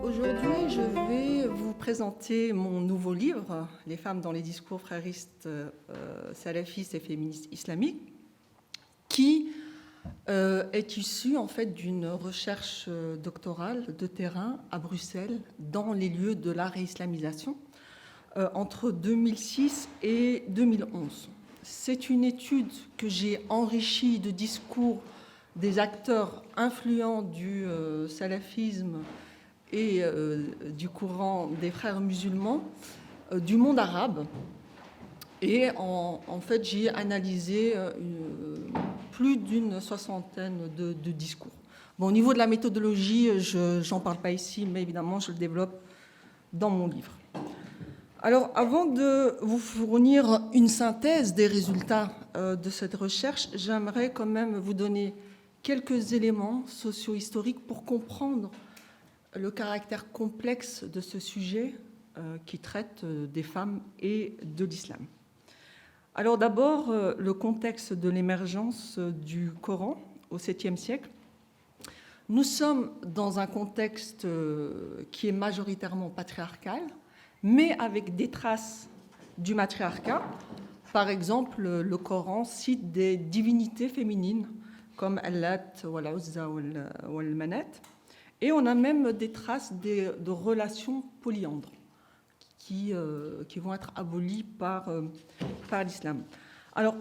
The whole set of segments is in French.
Aujourd'hui, je vais vous présenter mon nouveau livre, Les femmes dans les discours fréristes, salafistes et féministes islamiques, qui est issu en fait d'une recherche doctorale de terrain à Bruxelles dans les lieux de la réislamisation entre 2006 et 2011. C'est une étude que j'ai enrichie de discours des acteurs influents du salafisme et du courant des frères musulmans du monde arabe. Et en fait, j'ai analysé plus d'une soixantaine de discours. Bon, au niveau de la méthodologie, je n'en parle pas ici, mais évidemment, je le développe dans mon livre. Alors, avant de vous fournir une synthèse des résultats de cette recherche, j'aimerais quand même vous donner quelques éléments socio-historiques pour comprendre le caractère complexe de ce sujet qui traite des femmes et de l'islam. Alors d'abord, le contexte de l'émergence du Coran au 7e siècle. Nous sommes dans un contexte qui est majoritairement patriarcal, mais avec des traces du matriarcat. Par exemple, le Coran cite des divinités féminines comme Allat, Wal-Uzza, Wal-Manat. Et on a même des traces de relations polyandres qui vont être abolies par l'islam. Alors,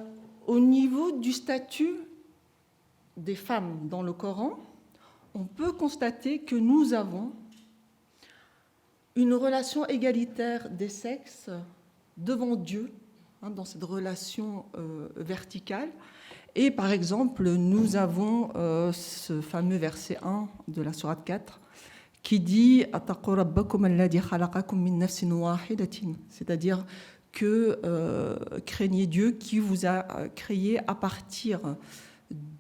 au niveau du statut des femmes dans le Coran, on peut constater que nous avons une relation égalitaire des sexes devant Dieu, dans cette relation verticale. Et par exemple, nous avons ce fameux verset 1 de la sourate 4 qui dit « c'est-à-dire que craignez Dieu qui vous a créé à partir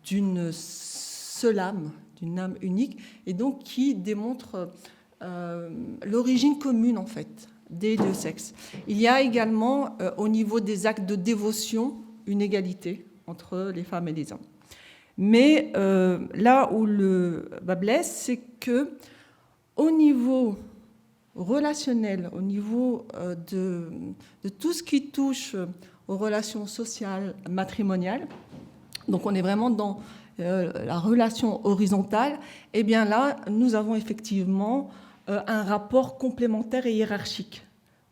d'une seule âme, d'une âme unique, et donc qui démontre l'origine commune en fait des deux sexes. Il y a également au niveau des actes de dévotion une égalité entre les femmes et les hommes. Mais là où le bas blesse, c'est que au niveau relationnel, au niveau de tout ce qui touche aux relations sociales, matrimoniales, donc on est vraiment dans la relation horizontale, et bien là, nous avons effectivement un rapport complémentaire et hiérarchique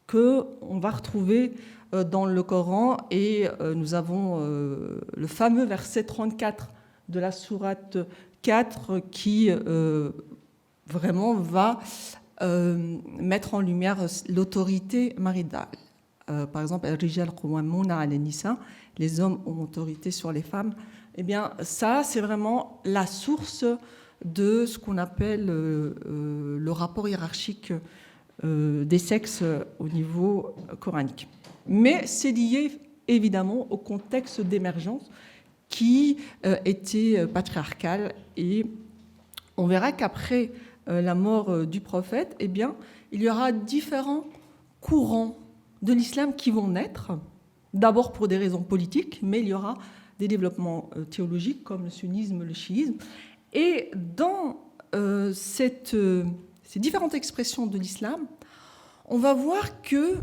qu'on va retrouver dans le Coran, et nous avons le fameux verset 34 de la sourate 4 qui vraiment va mettre en lumière l'autorité maritale. Par exemple, les hommes ont autorité sur les femmes. Eh bien, ça, c'est vraiment la source de ce qu'on appelle le rapport hiérarchique des sexes au niveau coranique. Mais c'est lié évidemment au contexte d'émergence qui était patriarcal, et on verra qu'après la mort du prophète, eh bien, il y aura différents courants de l'islam qui vont naître, d'abord pour des raisons politiques, mais il y aura des développements théologiques comme le sunnisme, le chiisme. Et dans ces différentes expressions de l'islam, on va voir que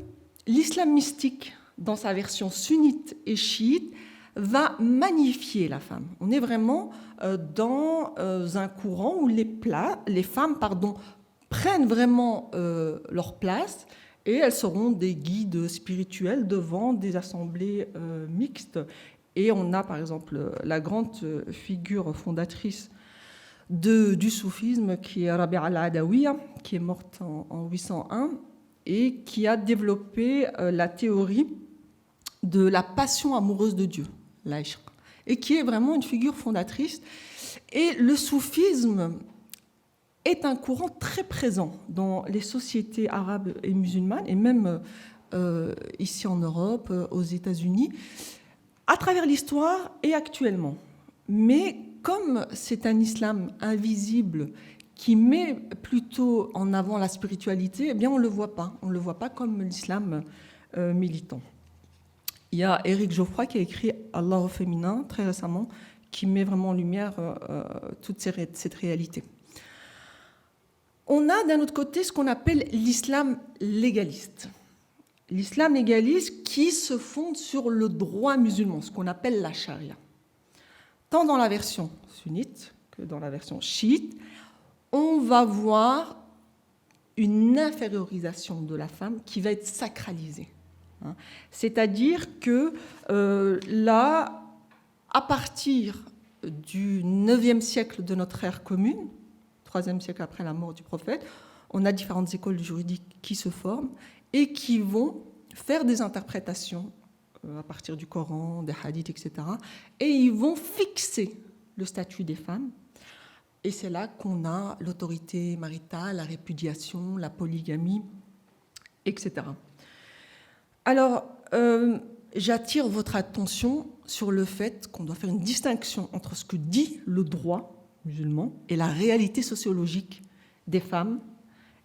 l'islam mystique, dans sa version sunnite et chiite, va magnifier la femme. On est vraiment dans un courant où les femmes prennent vraiment leur place, et elles seront des guides spirituels devant des assemblées mixtes. Et on a par exemple la grande figure fondatrice du soufisme qui est Rabi'a al-Adawiya, qui est morte en 801 et qui a développé la théorie de la passion amoureuse de Dieu, l'Aïshq, – et qui est vraiment une figure fondatrice. Et le soufisme, en fait, est un courant très présent dans les sociétés arabes et musulmanes, et même ici en Europe, aux États-Unis, à travers l'histoire et actuellement. Mais comme c'est un islam invisible qui met plutôt en avant la spiritualité, eh bien on ne le voit pas. On ne le voit pas comme l'islam militant. Il y a Éric Geoffroy qui a écrit « Allah au féminin » très récemment, qui met vraiment en lumière toute cette réalité. On a d'un autre côté ce qu'on appelle l'islam légaliste. L'islam légaliste qui se fonde sur le droit musulman, ce qu'on appelle la charia. Tant dans la version sunnite que dans la version chiite, on va voir une infériorisation de la femme qui va être sacralisée. C'est-à-dire que là, à partir du 9e siècle de notre ère commune, 3e siècle après la mort du prophète, on a différentes écoles juridiques qui se forment et qui vont faire des interprétations à partir du Coran, des hadiths, etc. Et ils vont fixer le statut des femmes. Et c'est là qu'on a l'autorité maritale, la répudiation, la polygamie, etc. Alors, j'attire votre attention sur le fait qu'on doit faire une distinction entre ce que dit le droit musulman et la réalité sociologique des femmes.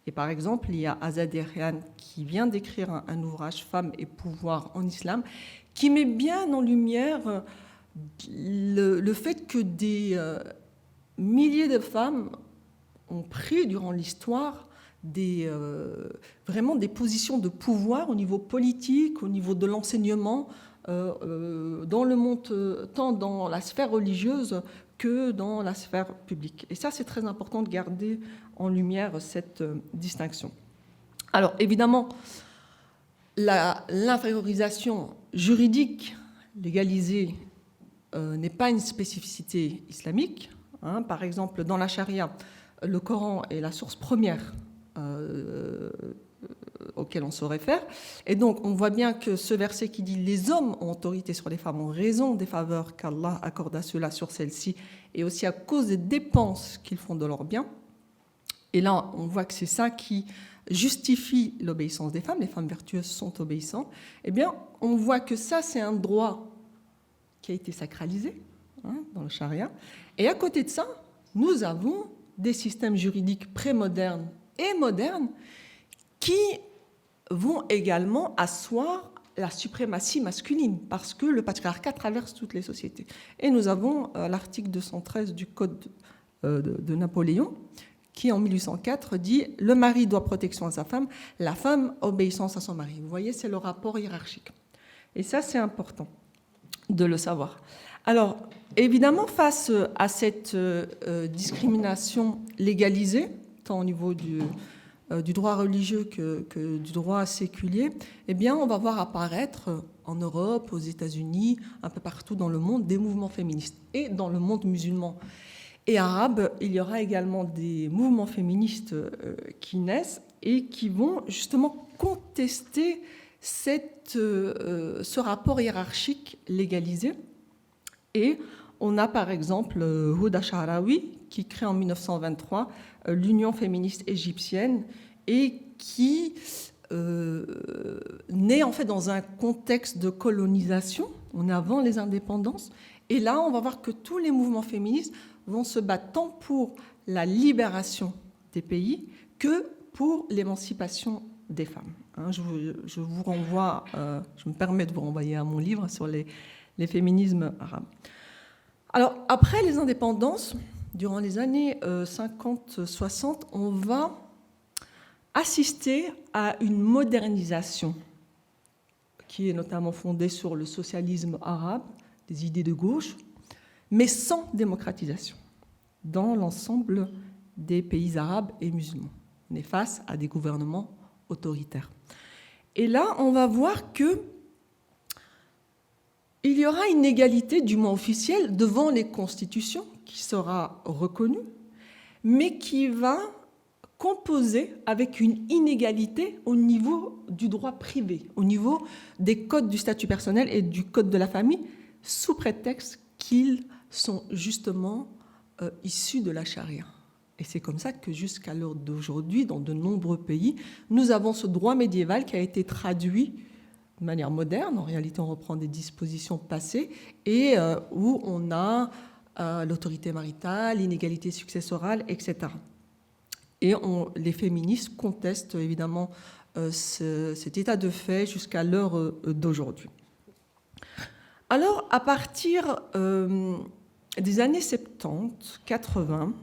Et par exemple, il y a Azad Erhan qui vient d'écrire un ouvrage « Femmes et pouvoir en islam » qui met bien en lumière le fait que des milliers de femmes ont pris durant l'histoire vraiment des positions de pouvoir au niveau politique, au niveau de l'enseignement, dans le monde, tant dans la sphère religieuse que dans la sphère publique. Et ça, c'est très important de garder en lumière cette distinction. Alors, évidemment, l'infériorisation juridique légalisée n'est pas une spécificité islamique. Par exemple, dans la charia, le Coran est la source première auquel on se réfère. Et donc, on voit bien que ce verset qui dit « Les hommes ont autorité sur les femmes en raison des faveurs qu'Allah accorde à ceux-là sur celles-ci et aussi à cause des dépenses qu'ils font de leurs biens ». Et là, on voit que c'est ça qui justifie l'obéissance des femmes. Les femmes vertueuses sont obéissantes. Eh bien, on voit que ça, c'est un droit qui a été sacralisé dans le charia. Et à côté de ça, nous avons des systèmes juridiques prémodernes et modernes qui vont également asseoir la suprématie masculine, parce que le patriarcat traverse toutes les sociétés. Et nous avons l'article 213 du Code de Napoléon, qui en 1804 dit « Le mari doit protection à sa femme, la femme obéissance à son mari ». Vous voyez, c'est le rapport hiérarchique. Et ça, c'est important de le savoir. Alors, évidemment, face à cette discrimination légalisée, tant au niveau du droit religieux que du droit séculier, eh bien, on va voir apparaître en Europe, aux États-Unis, un peu partout dans le monde, des mouvements féministes. Et dans le monde musulman et arabe, il y aura également des mouvements féministes qui naissent et qui vont justement contester ce rapport hiérarchique légalisé. Et on a par exemple Houda Sha'rawi qui crée en 1923 l'Union féministe égyptienne et qui naît en fait dans un contexte de colonisation. On est avant les indépendances. Et là, on va voir que tous les mouvements féministes vont se battre tant pour la libération des pays que pour l'émancipation des femmes. Je vous renvoie, je me permets de vous renvoyer à mon livre sur les féminismes arabes. Alors, après les indépendances, durant les années 50-60, on va assister à une modernisation qui est notamment fondée sur le socialisme arabe, des idées de gauche, mais sans démocratisation dans l'ensemble des pays arabes et musulmans. On est face à des gouvernements autoritaires. Et là, on va voir que il y aura une égalité, du moins officielle, devant les constitutions, qui sera reconnue, mais qui va composer avec une inégalité au niveau du droit privé, au niveau des codes du statut personnel et du code de la famille, sous prétexte qu'ils sont justement issus de la charia. Et c'est comme ça que jusqu'à l'heure d'aujourd'hui, dans de nombreux pays, nous avons ce droit médiéval qui a été traduit de manière moderne. En réalité, on reprend des dispositions passées et où on a l'autorité maritale, l'inégalité successorale, etc. Et les féministes contestent évidemment cet état de fait jusqu'à l'heure d'aujourd'hui. Alors, à partir des années 70, 80,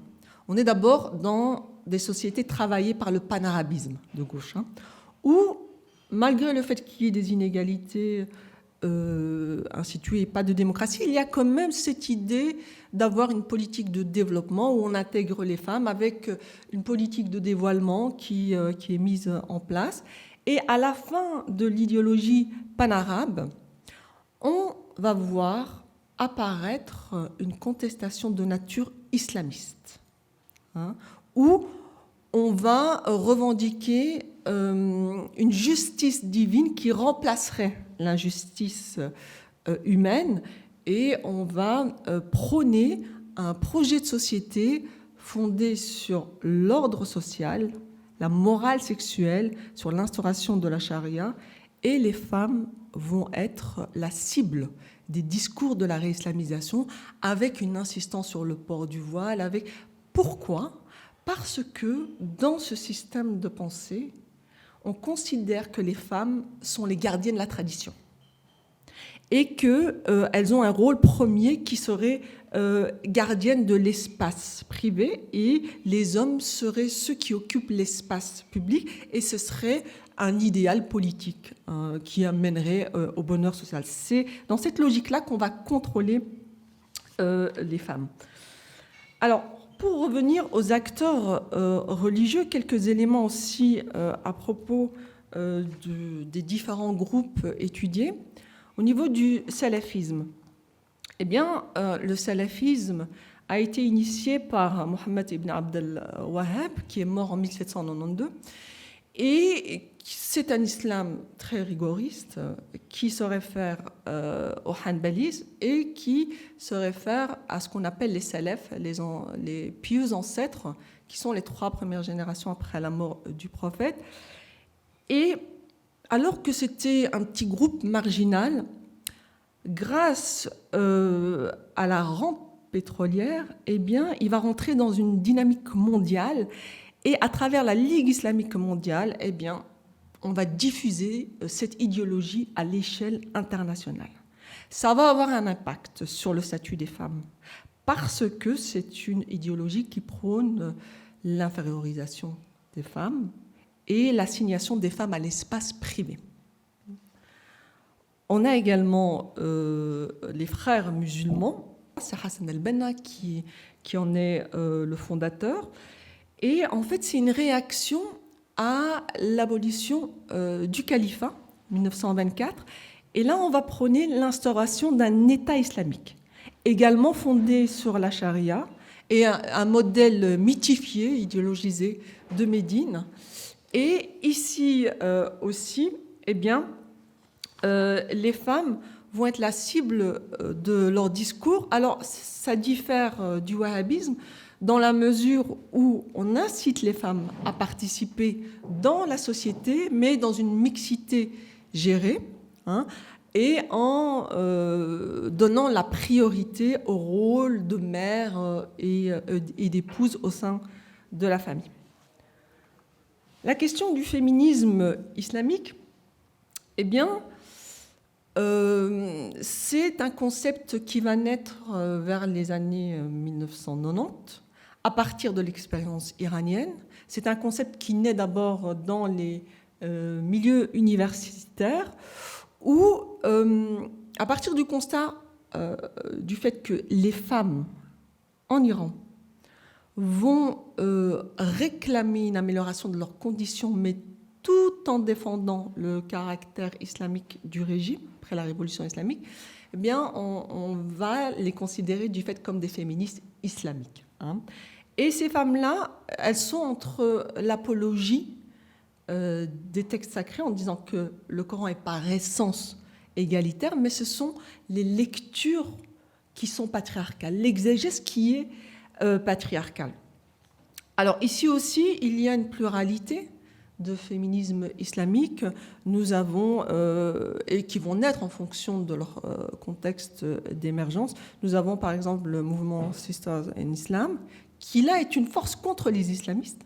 on est d'abord dans des sociétés travaillées par le panarabisme de gauche, où, malgré le fait qu'il y ait des inégalités instituées et pas de démocratie, il y a quand même cette idée d'avoir une politique de développement où on intègre les femmes avec une politique de dévoilement qui est mise en place. Et à la fin de l'idéologie panarabe, on va voir apparaître une contestation de nature islamiste, où on va revendiquer une justice divine qui remplacerait l'injustice humaine, et on va prôner un projet de société fondé sur l'ordre social, la morale sexuelle, sur l'instauration de la charia, et les femmes vont être la cible des discours de la réislamisation, avec une insistance sur le port du voile. Pourquoi ? Parce que dans ce système de pensée, on considère que les femmes sont les gardiennes de la tradition et qu'elles ont un rôle premier qui serait gardienne de l'espace privé, et les hommes seraient ceux qui occupent l'espace public, et ce serait un idéal politique qui amènerait au bonheur social. C'est dans cette logique-là qu'on va contrôler les femmes. Alors, pour revenir aux acteurs religieux, quelques éléments aussi à propos des différents groupes étudiés. Au niveau du salafisme, eh bien, le salafisme a été initié par Mohammed ibn Abd al-Wahhab, qui est mort en 1792, et c'est un islam très rigoriste qui se réfère au hanbalisme et qui se réfère à ce qu'on appelle les salafs, les pieux ancêtres, qui sont les 3 premières générations après la mort du prophète. Et alors que c'était un petit groupe marginal, grâce à la rente pétrolière, eh bien, il va rentrer dans une dynamique mondiale, et à travers la Ligue islamique mondiale, eh bien, on va diffuser cette idéologie à l'échelle internationale. Ça va avoir un impact sur le statut des femmes, parce que c'est une idéologie qui prône l'infériorisation des femmes et l'assignation des femmes à l'espace privé. On a également les frères musulmans. C'est Hassan el-Banna qui en est le fondateur. Et en fait, c'est une réaction à l'abolition du califat, 1924. Et là, on va prôner l'instauration d'un État islamique, également fondé sur la charia, et un modèle mythifié, idéologisé de Médine. Et ici aussi, eh bien, les femmes vont être la cible de leur discours. Alors, ça diffère du wahhabisme dans la mesure où on incite les femmes à participer dans la société, mais dans une mixité gérée, et en donnant la priorité au rôle de mère et d'épouse au sein de la famille. La question du féminisme islamique, eh bien, c'est un concept qui va naître vers les années 1990, à partir de l'expérience iranienne. C'est un concept qui naît d'abord dans les milieux universitaires, où, à partir du constat du fait que les femmes en Iran vont réclamer une amélioration de leurs conditions, mais tout en défendant le caractère islamique du régime, après la révolution islamique, eh bien, on va les considérer du fait comme des féministes islamiques. Et ces femmes-là, elles sont entre l'apologie des textes sacrés, en disant que le Coran est par essence égalitaire, mais ce sont les lectures qui sont patriarcales, l'exégèse qui est patriarcale. Alors ici aussi, il y a une pluralité de féminisme islamique. Nous avons, et qui vont naître en fonction de leur contexte d'émergence. Nous avons par exemple le mouvement Sisters in Islam, qui là est une force contre les islamistes.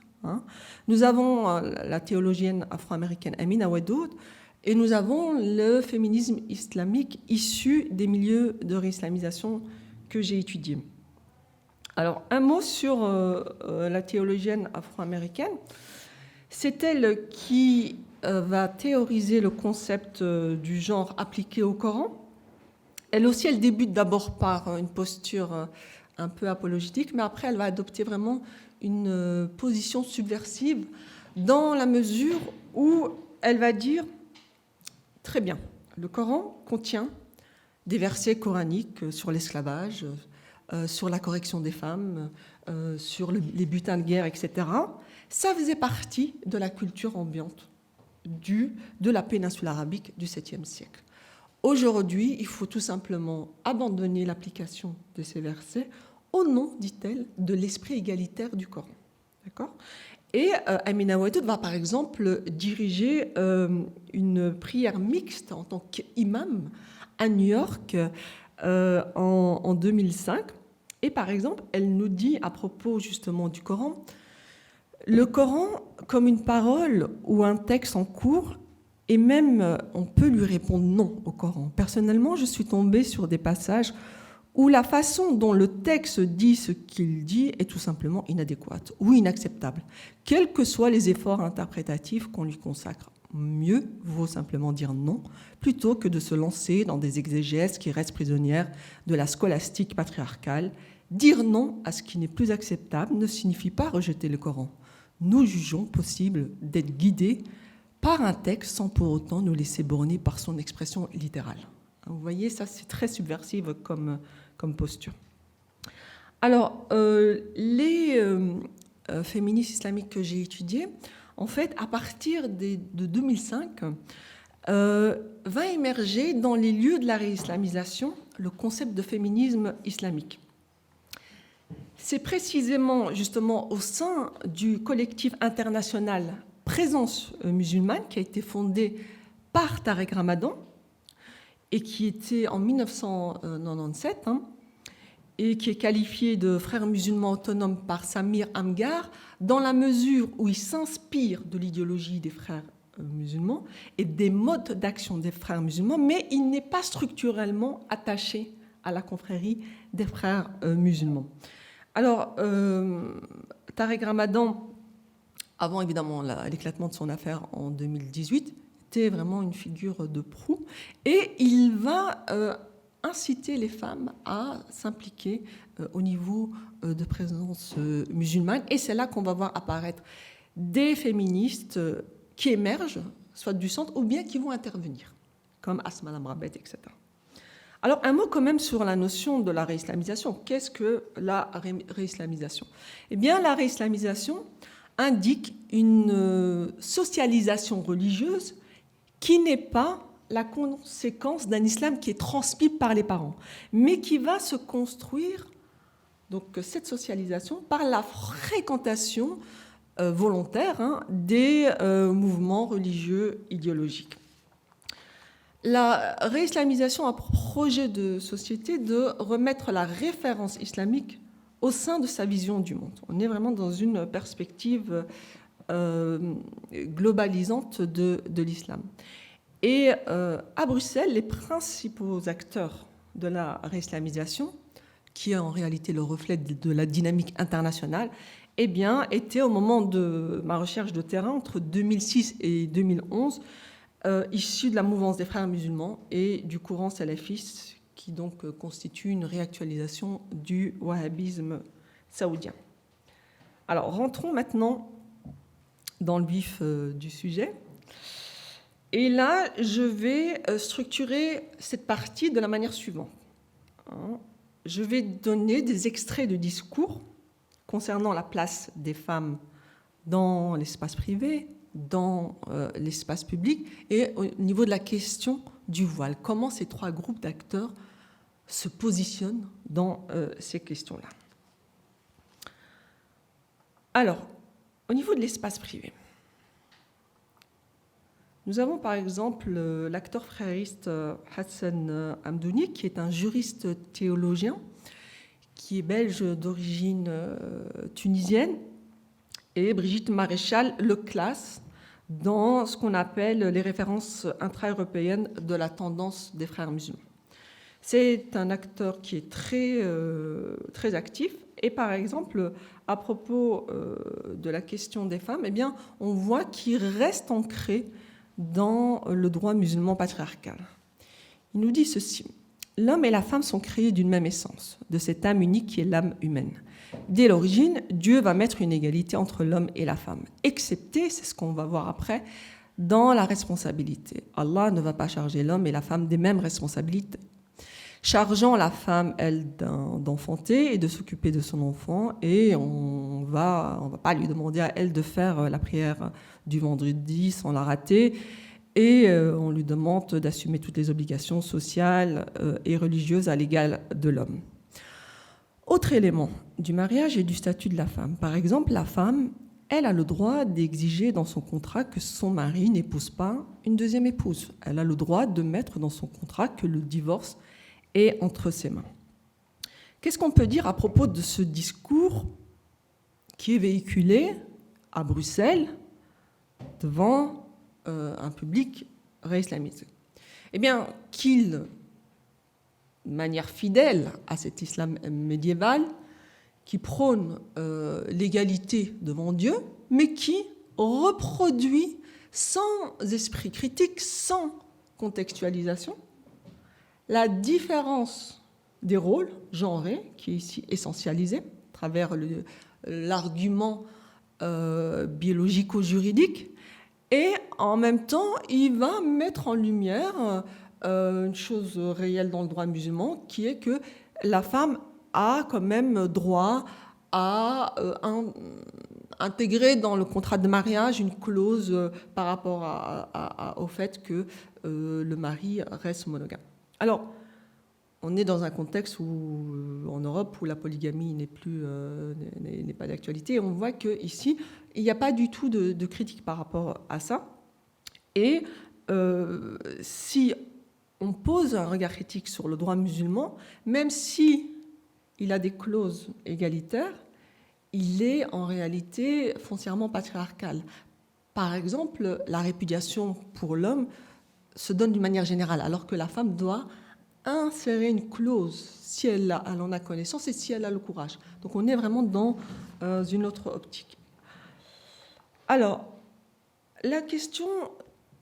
Nous avons la théologienne afro-américaine Amina Wadud, et nous avons le féminisme islamique issu des milieux de réislamisation que j'ai étudiés. Alors, un mot sur la théologienne afro-américaine. C'est elle qui va théoriser le concept du genre appliqué au Coran. Elle aussi, elle débute d'abord par une posture un peu apologétique, mais après, elle va adopter vraiment une position subversive dans la mesure où elle va dire, très bien, le Coran contient des versets coraniques sur l'esclavage, sur la correction des femmes, sur les butins de guerre, etc. Ça faisait partie de la culture ambiante de la péninsule arabique du 7e siècle. Aujourd'hui, il faut tout simplement abandonner l'application de ces versets au nom, dit-elle, de l'esprit égalitaire du Coran. D'accord ? Et Amina Wadud va par exemple diriger une prière mixte en tant qu'imam à New York en 2005. Et par exemple, elle nous dit à propos justement du Coran, le Coran comme une parole ou un texte en cours, et même on peut lui répondre non au Coran. Personnellement, je suis tombée sur des passages où la façon dont le texte dit ce qu'il dit est tout simplement inadéquate ou inacceptable, quels que soient les efforts interprétatifs qu'on lui consacre. Mieux vaut simplement dire non, plutôt que de se lancer dans des exégèses qui restent prisonnières de la scolastique patriarcale. Dire non à ce qui n'est plus acceptable ne signifie pas rejeter le Coran. Nous jugeons possible d'être guidés par un texte sans pour autant nous laisser borner par son expression littérale. Vous voyez, ça c'est très subversif comme posture. Alors, les féministes islamiques que j'ai étudiés, en fait, à partir de 2005, va émerger dans les lieux de la réislamisation le concept de féminisme islamique. C'est précisément, justement, au sein du collectif international Présence musulmane, qui a été fondé par Tarek Ramadan, et qui était en 1997, et qui est qualifié de frère musulman autonome par Samir Amghar, dans la mesure où il s'inspire de l'idéologie des frères musulmans et des modes d'action des frères musulmans, mais il n'est pas structurellement attaché à la confrérie des frères musulmans. Alors, Tarek Ramadan, avant évidemment l'éclatement de son affaire en 2018, était vraiment une figure de proue, et il va inciter les femmes à s'impliquer au niveau de présence musulmane, et c'est là qu'on va voir apparaître des féministes qui émergent, soit du centre, ou bien qui vont intervenir, comme Asma Lamrabet, etc. Alors, un mot quand même sur la notion de la réislamisation. Qu'est-ce que la réislamisation ? Eh bien, la réislamisation indique une socialisation religieuse qui n'est pas la conséquence d'un islam qui est transmis par les parents, mais qui va se construire, donc cette socialisation, par la fréquentation volontaire des mouvements religieux idéologiques. La réislamisation a pour projet de société de remettre la référence islamique au sein de sa vision du monde. On est vraiment dans une perspective globalisante de l'islam. Et à Bruxelles, les principaux acteurs de la réislamisation, qui est en réalité le reflet de la dynamique internationale, eh bien, étaient au moment de ma recherche de terrain, entre 2006 et 2011, issus de la mouvance des frères musulmans et du courant salafiste, qui donc constitue une réactualisation du wahhabisme saoudien. Alors, rentrons maintenant dans le vif du sujet. Et là, je vais structurer cette partie de la manière suivante. Je vais donner des extraits de discours concernant la place des femmes dans l'espace privé, dans l'espace public, et au niveau de la question du voile. Comment ces trois groupes d'acteurs se positionnent dans ces questions-là. Alors, au niveau de l'espace privé, nous avons par exemple l'acteur frériste Hassan Hamdouni, qui est un juriste théologien, qui est belge d'origine tunisienne, et Brigitte Maréchal le classe dans ce qu'on appelle les références intra-européennes de la tendance des frères musulmans. C'est un acteur qui est très actif. Et par exemple, à propos de la question des femmes, eh bien, on voit qu'il reste ancré dans le droit musulman patriarcal. Il nous dit ceci: l'homme et la femme sont créés d'une même essence, de cette âme unique qui est l'âme humaine. Dès l'origine, Dieu va mettre une égalité entre l'homme et la femme, excepté, c'est ce qu'on va voir après, dans la responsabilité. Allah ne va pas charger l'homme et la femme des mêmes responsabilités, chargeant la femme, elle, d'enfanter et de s'occuper de son enfant, et on va pas lui demander à elle de faire la prière du vendredi sans la rater, et on lui demande d'assumer toutes les obligations sociales et religieuses à l'égal de l'homme. Autre élément du mariage et du statut de la femme. Par exemple, la femme, elle a le droit d'exiger dans son contrat que son mari n'épouse pas une deuxième épouse. Elle a le droit de mettre dans son contrat que le divorce est entre ses mains. Qu'est-ce qu'on peut dire à propos de ce discours qui est véhiculé à Bruxelles devant un public réislamisé? Eh bien, qu'il, de manière fidèle à cet islam médiéval, qui prône l'égalité devant Dieu, mais qui reproduit sans esprit critique, sans contextualisation, la différence des rôles genrés, qui est ici essentialisé à travers l'argument biologico-juridique, et en même temps, il va mettre en lumière une chose réelle dans le droit musulman, qui est que la femme a quand même droit à intégrer dans le contrat de mariage une clause par rapport au fait que le mari reste monogame. Alors, on est dans un contexte où, en Europe, où la polygamie n'est pas d'actualité. On voit qu'ici, il n'y a pas du tout de critique par rapport à ça. Et si on pose un regard critique sur le droit musulman, même si il a des clauses égalitaires, il est en réalité foncièrement patriarcal. Par exemple, la répudiation pour l'homme se donne d'une manière générale, alors que la femme doit insérer une clause si elle en a connaissance et si elle a le courage. Donc on est vraiment dans une autre optique. Alors, la question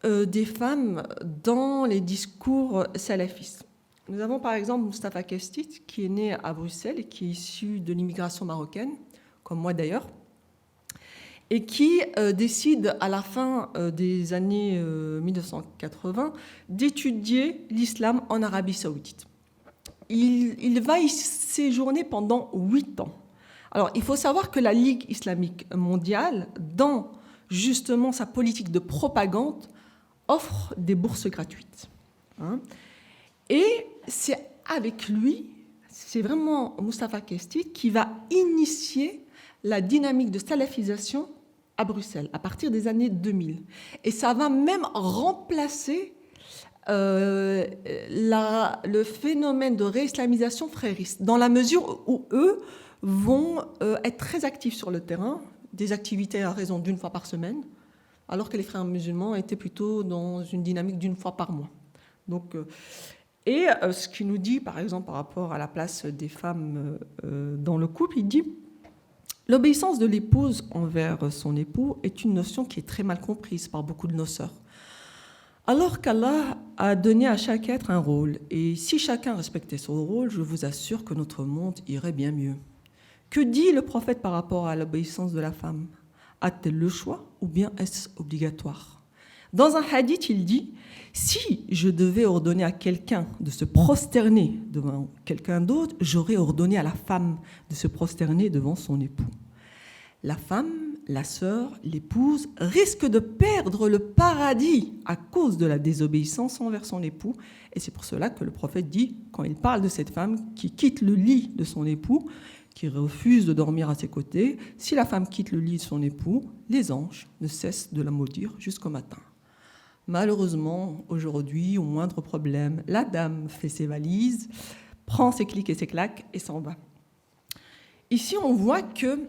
des femmes dans les discours salafistes. Nous avons par exemple Mustafa Kestit, qui est né à Bruxelles et qui est issu de l'immigration marocaine, comme moi d'ailleurs, et qui décide à la fin des années 1980 d'étudier l'islam en Arabie saoudite. Il va y séjourner pendant 8 ans. Alors, il faut savoir que la Ligue islamique mondiale, dans justement sa politique de propagande, offre des bourses gratuites. Et c'est avec lui, c'est vraiment Mustafa Kestit qui va initier la dynamique de salafisation à Bruxelles, à partir des années 2000. Et ça va même remplacer le phénomène de réislamisation frériste, dans la mesure où eux vont être très actifs sur le terrain, des activités à raison d'une fois par semaine, alors que les frères musulmans étaient plutôt dans une dynamique d'une fois par mois. Donc, ce qu'il nous dit, par exemple, par rapport à la place des femmes dans le couple, il dit: l'obéissance de l'épouse envers son époux est une notion qui est très mal comprise par beaucoup de nos sœurs. Alors qu'Allah a donné à chaque être un rôle, et si chacun respectait son rôle, je vous assure que notre monde irait bien mieux. Que dit le prophète par rapport à l'obéissance de la femme? A-t-elle le choix ou bien est-ce obligatoire? Dans un hadith, il dit: si je devais ordonner à quelqu'un de se prosterner devant quelqu'un d'autre, j'aurais ordonné à la femme de se prosterner devant son époux. La femme, la sœur, l'épouse risque de perdre le paradis à cause de la désobéissance envers son époux. Et c'est pour cela que le prophète dit, quand il parle de cette femme qui quitte le lit de son époux, qui refuse de dormir à ses côtés. Si la femme quitte le lit de son époux, les anges ne cessent de la maudire jusqu'au matin. Malheureusement, aujourd'hui, au moindre problème, la dame fait ses valises, prend ses clics et ses claques et s'en va. Ici, on voit que,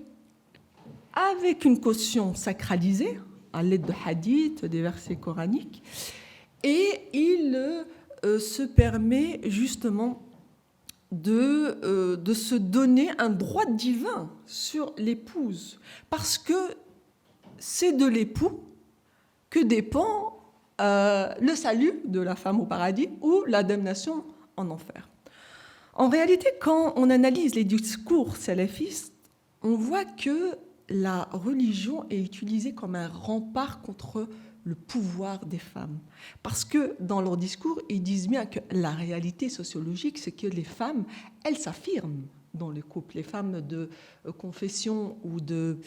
avec une caution sacralisée, à l'aide de hadiths, des versets coraniques, et il se permet justement de se donner un droit divin sur l'épouse, parce que c'est de l'époux que dépend le salut de la femme au paradis ou la damnation en enfer. En réalité, quand on analyse les discours salafistes, on voit que la religion est utilisée comme un rempart contre le pouvoir des femmes. Parce que dans leur discours, ils disent bien que la réalité sociologique, c'est que les femmes, elles s'affirment dans les couples. Les femmes de confession ou de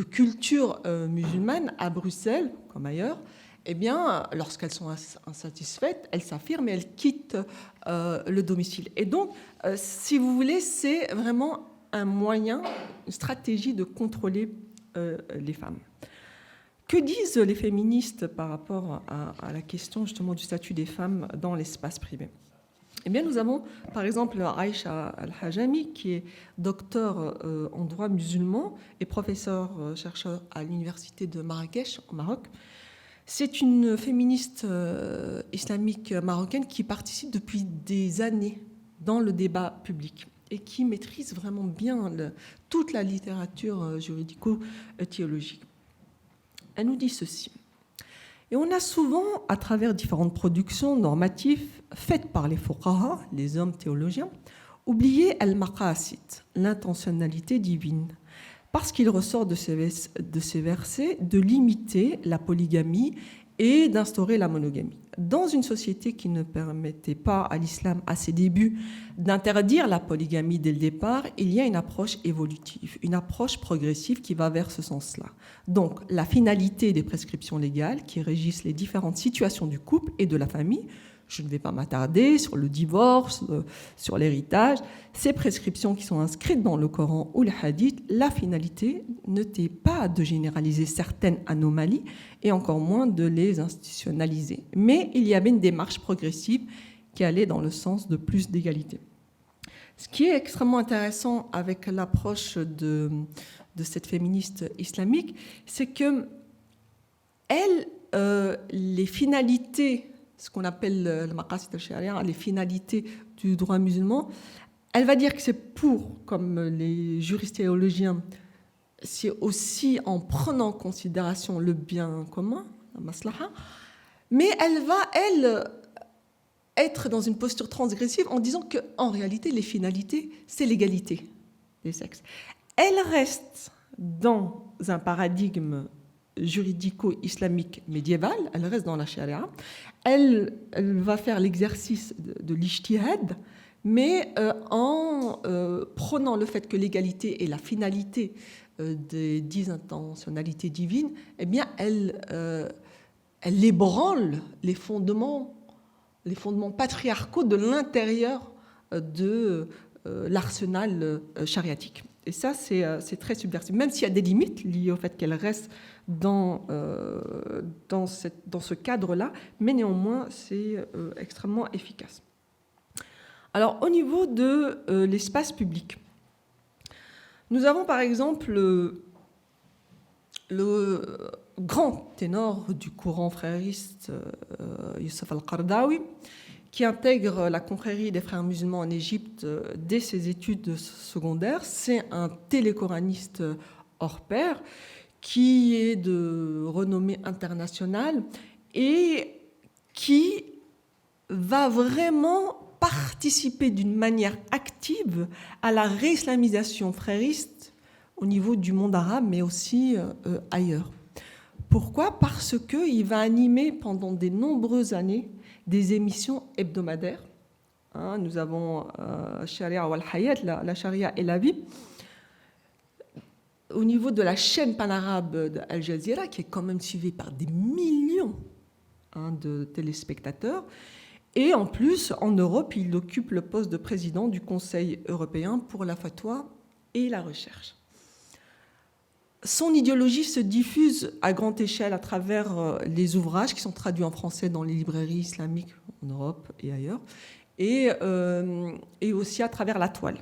culture musulmane à Bruxelles, comme ailleurs, eh bien, lorsqu'elles sont insatisfaites, elles s'affirment et elles quittent le domicile. Et donc, si vous voulez, c'est vraiment un moyen, une stratégie de contrôler les femmes. Que disent les féministes par rapport à la question justement du statut des femmes dans l'espace privé ? Eh bien, nous avons par exemple Aïcha Al-Hajami, qui est docteur en droit musulman et professeur-chercheur à l'université de Marrakech, au Maroc. C'est une féministe islamique marocaine qui participe depuis des années dans le débat public et qui maîtrise vraiment bien toute la littérature juridico-théologique. Elle nous dit ceci. Et on a souvent, à travers différentes productions normatives faites par les fuqaha, les hommes théologiens, oublié al-maqasid, l'intentionnalité divine, parce qu'il ressort de ces versets de limiter la polygamie et d'instaurer la monogamie. Dans une société qui ne permettait pas à l'islam, à ses débuts, d'interdire la polygamie dès le départ, il y a une approche évolutive, une approche progressive qui va vers ce sens-là. Donc, la finalité des prescriptions légales qui régissent les différentes situations du couple et de la famille, je ne vais pas m'attarder sur le divorce, sur l'héritage, ces prescriptions qui sont inscrites dans le Coran ou les hadiths, la finalité n'était pas de généraliser certaines anomalies et encore moins de les institutionnaliser. Mais il y avait une démarche progressive qui allait dans le sens de plus d'égalité. Ce qui est extrêmement intéressant avec l'approche de cette féministe islamique, c'est que les finalités, ce qu'on appelle le maqasid al-sharia, les finalités du droit musulman, elle va dire que c'est pour, comme les juristes théologiens, c'est aussi en prenant en considération le bien commun, la maslaha, mais elle va, être dans une posture transgressive en disant qu'en réalité, les finalités, c'est l'égalité des sexes. Elle reste dans un paradigme juridico-islamique médiéval, elle reste dans la charia, elle va faire l'exercice de l'ijtihad, mais en prenant le fait que l'égalité est la finalité des 10 intentionnalités divines, eh bien, elle ébranle les fondements patriarcaux de l'intérieur de l'arsenal chariatique. Et ça, c'est très subversif. Même s'il y a des limites liées au fait qu'elle reste dans ce cadre-là, mais néanmoins, c'est extrêmement efficace. Alors, au niveau de l'espace public, nous avons par exemple le grand ténor du courant frériste, Youssef al-Qaradawi, qui intègre la confrérie des frères musulmans en Égypte dès ses études secondaires. C'est un télécoraniste hors pair qui est de renommée internationale et qui va vraiment participer d'une manière active à la réislamisation frériste au niveau du monde arabe, mais aussi ailleurs. Pourquoi ? Parce qu'il va animer pendant de nombreuses années des émissions hebdomadaires. Nous avons Sharia wal Hayat, la Sharia et la vie, au niveau de la chaîne panarabe d'Al Jazeera, qui est quand même suivie par des millions de téléspectateurs. Et en plus, en Europe, il occupe le poste de président du Conseil européen pour la fatwa et la recherche. Son idéologie se diffuse à grande échelle à travers les ouvrages qui sont traduits en français dans les librairies islamiques en Europe et ailleurs, et aussi à travers la toile.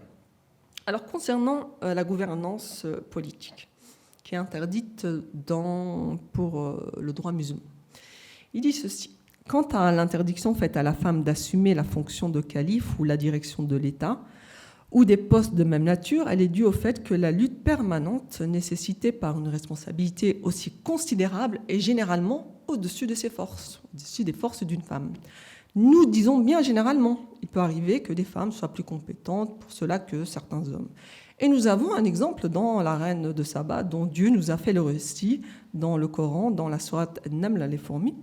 Alors, concernant la gouvernance politique, qui est interdite pour le droit musulman, il dit ceci. Quant à l'interdiction faite à la femme d'assumer la fonction de calife ou la direction de l'État, ou des postes de même nature, elle est due au fait que la lutte permanente nécessitée par une responsabilité aussi considérable est généralement au-dessus de ses forces, au-dessus des forces d'une femme. Nous disons bien généralement, il peut arriver que des femmes soient plus compétentes pour cela que certains hommes. Et nous avons un exemple dans la reine de Saba, dont Dieu nous a fait le récit dans le Coran, dans la sourate An-Naml, les fourmis,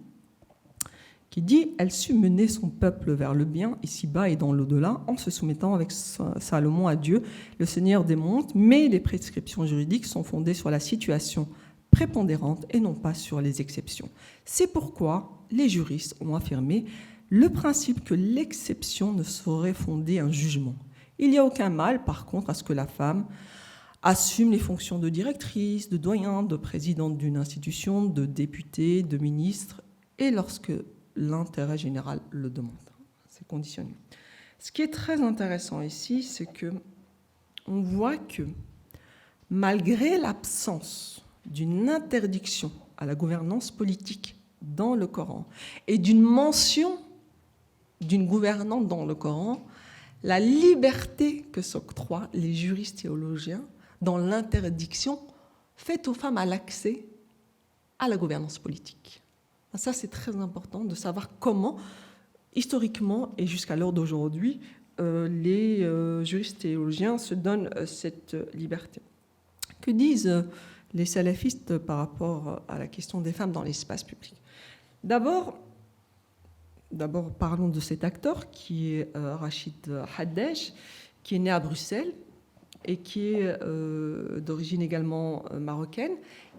qui dit « Elle sut mener son peuple vers le bien, ici-bas et dans l'au-delà, en se soumettant avec Salomon à Dieu, le Seigneur des mondes, mais les prescriptions juridiques sont fondées sur la situation prépondérante et non pas sur les exceptions. C'est pourquoi les juristes ont affirmé le principe que l'exception ne saurait fonder un jugement. Il n'y a aucun mal, par contre, à ce que la femme assume les fonctions de directrice, de doyen, de présidente d'une institution, de députée, de ministre, et lorsque l'intérêt général le demande. C'est conditionné. Ce qui est très intéressant ici, c'est que on voit que malgré l'absence d'une interdiction à la gouvernance politique dans le Coran et d'une mention d'une gouvernante dans le Coran, la liberté que s'octroient les juristes théologiens dans l'interdiction faite aux femmes à l'accès à la gouvernance politique. Ça, c'est très important de savoir comment, historiquement et jusqu'à l'heure d'aujourd'hui, les juristes théologiens se donnent cette liberté. Que disent les salafistes par rapport à la question des femmes dans l'espace public ? D'abord, parlons de cet acteur qui est Rachid Haddej, qui est né à Bruxelles et qui est d'origine également marocaine.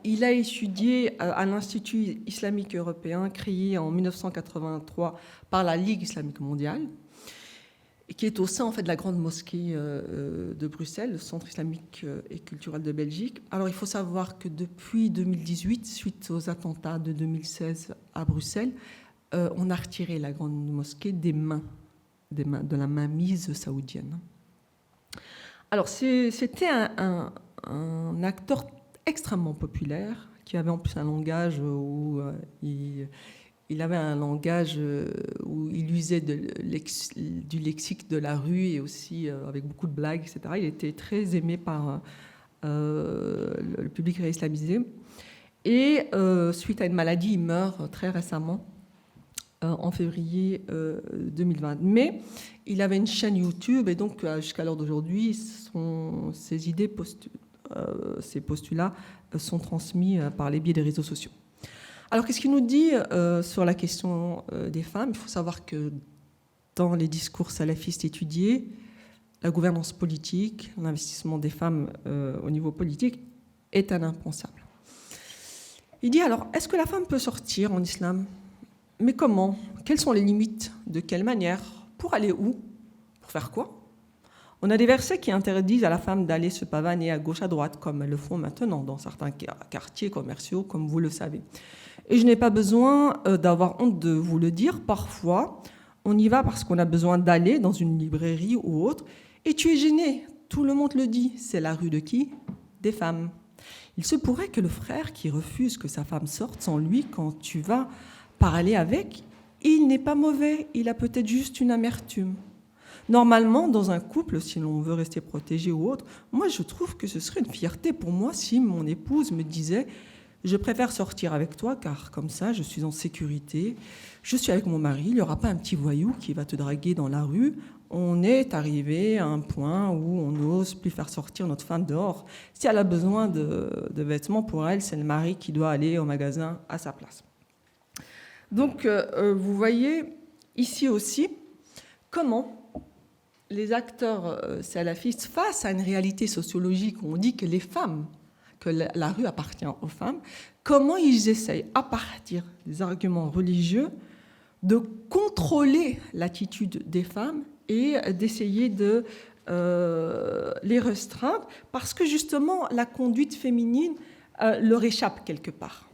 Il a étudié à l'Institut islamique européen créé en 1983 par la Ligue islamique mondiale, qui est au sein en fait, de la grande mosquée de Bruxelles, le centre islamique et culturel de Belgique. Alors il faut savoir que depuis 2018, suite aux attentats de 2016 à Bruxelles, on a retiré la grande mosquée de la mainmise saoudienne. Alors c'était un acteur extrêmement populaire, qui avait en plus un langage où il avait un langage où il usait du lexique de la rue et aussi avec beaucoup de blagues, etc. Il était très aimé par le public réislamisé. Et suite à une maladie, il meurt très récemment, en février 2020. Mais il avait une chaîne YouTube et donc jusqu'à l'heure d'aujourd'hui, ses idées ces postulats sont transmis par les biais des réseaux sociaux. Alors, qu'est-ce qu'il nous dit sur la question des femmes ? Il faut savoir que dans les discours salafistes étudiés, la gouvernance politique, l'investissement des femmes au niveau politique est un impensable. Il dit alors, est-ce que la femme peut sortir en islam ? Mais comment ? Quelles sont les limites ? De quelle manière ? Pour aller où ? Pour faire quoi ? On a des versets qui interdisent à la femme d'aller se pavaner à gauche, à droite, comme elles le font maintenant dans certains quartiers commerciaux, comme vous le savez. Et je n'ai pas besoin d'avoir honte de vous le dire. Parfois, on y va parce qu'on a besoin d'aller dans une librairie ou autre, et tu es gêné. Tout le monde le dit. C'est la rue de qui ? Des femmes. Il se pourrait que le frère qui refuse que sa femme sorte sans lui, quand tu vas parler avec, il n'est pas mauvais, il a peut-être juste une amertume. Normalement, dans un couple, si l'on veut rester protégé ou autre, moi je trouve que ce serait une fierté pour moi si mon épouse me disait « je préfère sortir avec toi car comme ça je suis en sécurité, je suis avec mon mari, il n'y aura pas un petit voyou qui va te draguer dans la rue, on est arrivé à un point où on n'ose plus faire sortir notre femme dehors. Si elle a besoin de vêtements pour elle, c'est le mari qui doit aller au magasin à sa place. » Donc vous voyez ici aussi comment les acteurs salafistes, face à une réalité sociologique où on dit que les femmes, que la rue appartient aux femmes, comment ils essayent, à partir des arguments religieux, de contrôler l'attitude des femmes et d'essayer de les restreindre, parce que justement la conduite féminine leur échappe quelque part.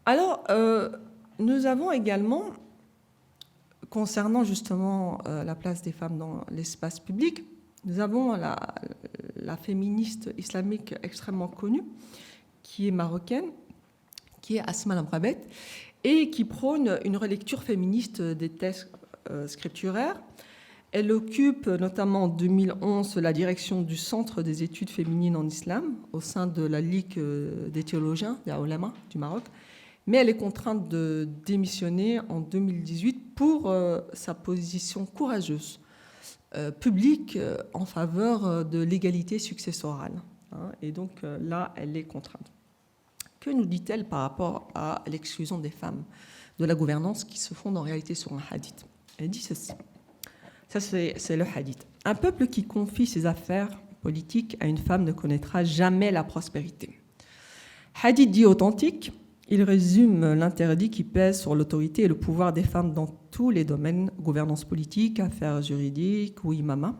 Alors, nous avons également, concernant justement la place des femmes dans l'espace public, nous avons la féministe islamique extrêmement connue, qui est marocaine, qui est Asma Lamrabet, et qui prône une relecture féministe des textes scripturaires. Elle occupe notamment en 2011 la direction du Centre des études féminines en islam au sein de la Ligue des théologiens, des ulama du Maroc, mais elle est contrainte de démissionner en 2018 pour sa position courageuse publique en faveur de l'égalité successorale. Et donc là, elle est contrainte. Que nous dit-elle par rapport à l'exclusion des femmes de la gouvernance qui se fonde en réalité sur un hadith? Elle dit ceci. Ça, c'est le hadith. Un peuple qui confie ses affaires politiques à une femme ne connaîtra jamais la prospérité. Hadith dit authentique, il résume l'interdit qui pèse sur l'autorité et le pouvoir des femmes dans tous les domaines, gouvernance politique, affaires juridiques ou imama.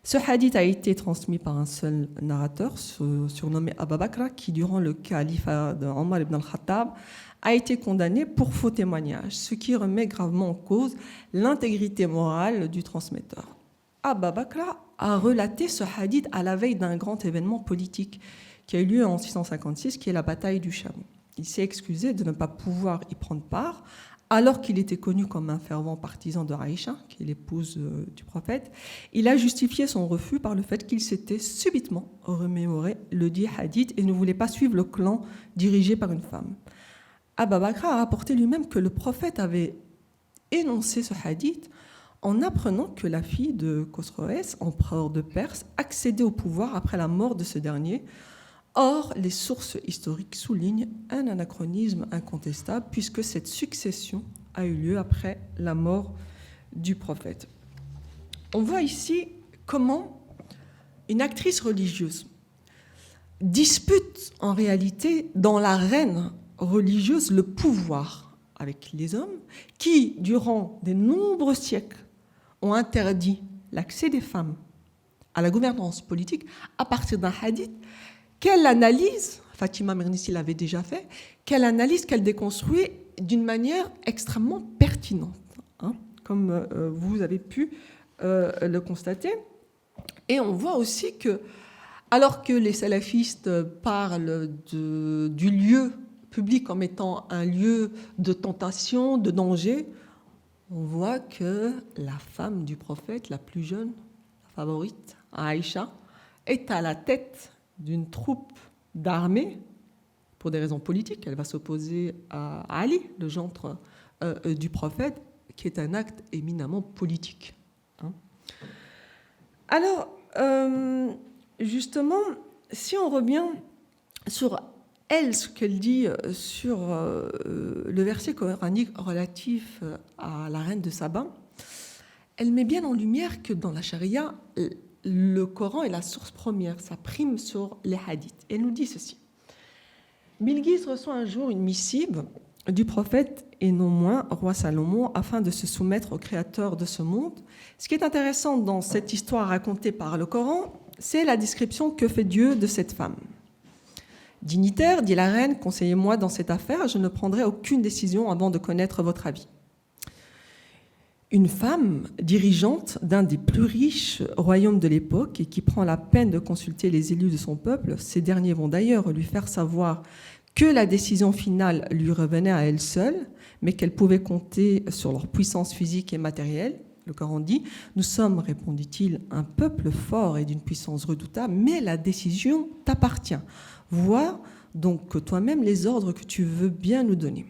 Ce hadith a été transmis par un seul narrateur, surnommé Abu Bakr, qui, durant le califat de Omar ibn al-Khattab, a été condamné pour faux témoignage, ce qui remet gravement en cause l'intégrité morale du transmetteur. Abu Bakr a relaté ce hadith à la veille d'un grand événement politique qui a eu lieu en 656, qui est la bataille du Chameau. Il s'est excusé de ne pas pouvoir y prendre part, alors qu'il était connu comme un fervent partisan de Aïcha, qui est l'épouse du prophète. Il a justifié son refus par le fait qu'il s'était subitement remémoré le dit hadith et ne voulait pas suivre le clan dirigé par une femme. Abu Bakr a rapporté lui-même que le prophète avait énoncé ce hadith en apprenant que la fille de Khosroès, empereur de Perse, accédait au pouvoir après la mort de ce dernier. Or, les sources historiques soulignent un anachronisme incontestable puisque cette succession a eu lieu après la mort du prophète. On voit ici comment une actrice religieuse dispute en réalité dans l'arène religieuse le pouvoir avec les hommes qui, durant de nombreux siècles, ont interdit l'accès des femmes à la gouvernance politique à partir d'un hadith. Quelle analyse, Fatima Mernissi l'avait déjà fait, quelle analyse qu'elle déconstruit d'une manière extrêmement pertinente, comme vous avez pu le constater. Et on voit aussi que, alors que les salafistes parlent du lieu public comme étant un lieu de tentation, de danger, on voit que la femme du prophète, la plus jeune, la favorite, Aïcha, est à la tête d'une troupe d'armée pour des raisons politiques. Elle va s'opposer à Ali, le gendre du prophète, qui est un acte éminemment politique. Alors, justement, si on revient sur elle, ce qu'elle dit sur le verset coranique relatif à la reine de Saba, elle met bien en lumière que dans la charia, le Coran est la source première, ça prime sur les hadiths. Elle nous dit ceci. Bilqis reçoit un jour une missive du prophète et non moins roi Salomon afin de se soumettre au créateur de ce monde. Ce qui est intéressant dans cette histoire racontée par le Coran, c'est la description que fait Dieu de cette femme. Dignitaire, dit la reine, conseillez-moi dans cette affaire, je ne prendrai aucune décision avant de connaître votre avis. Une femme dirigeante d'un des plus riches royaumes de l'époque et qui prend la peine de consulter les élus de son peuple, ces derniers vont d'ailleurs lui faire savoir que la décision finale lui revenait à elle seule, mais qu'elle pouvait compter sur leur puissance physique et matérielle. Le Coran dit « Nous sommes, répondit-il, un peuple fort et d'une puissance redoutable, mais la décision t'appartient. Vois donc toi-même les ordres que tu veux bien nous donner. »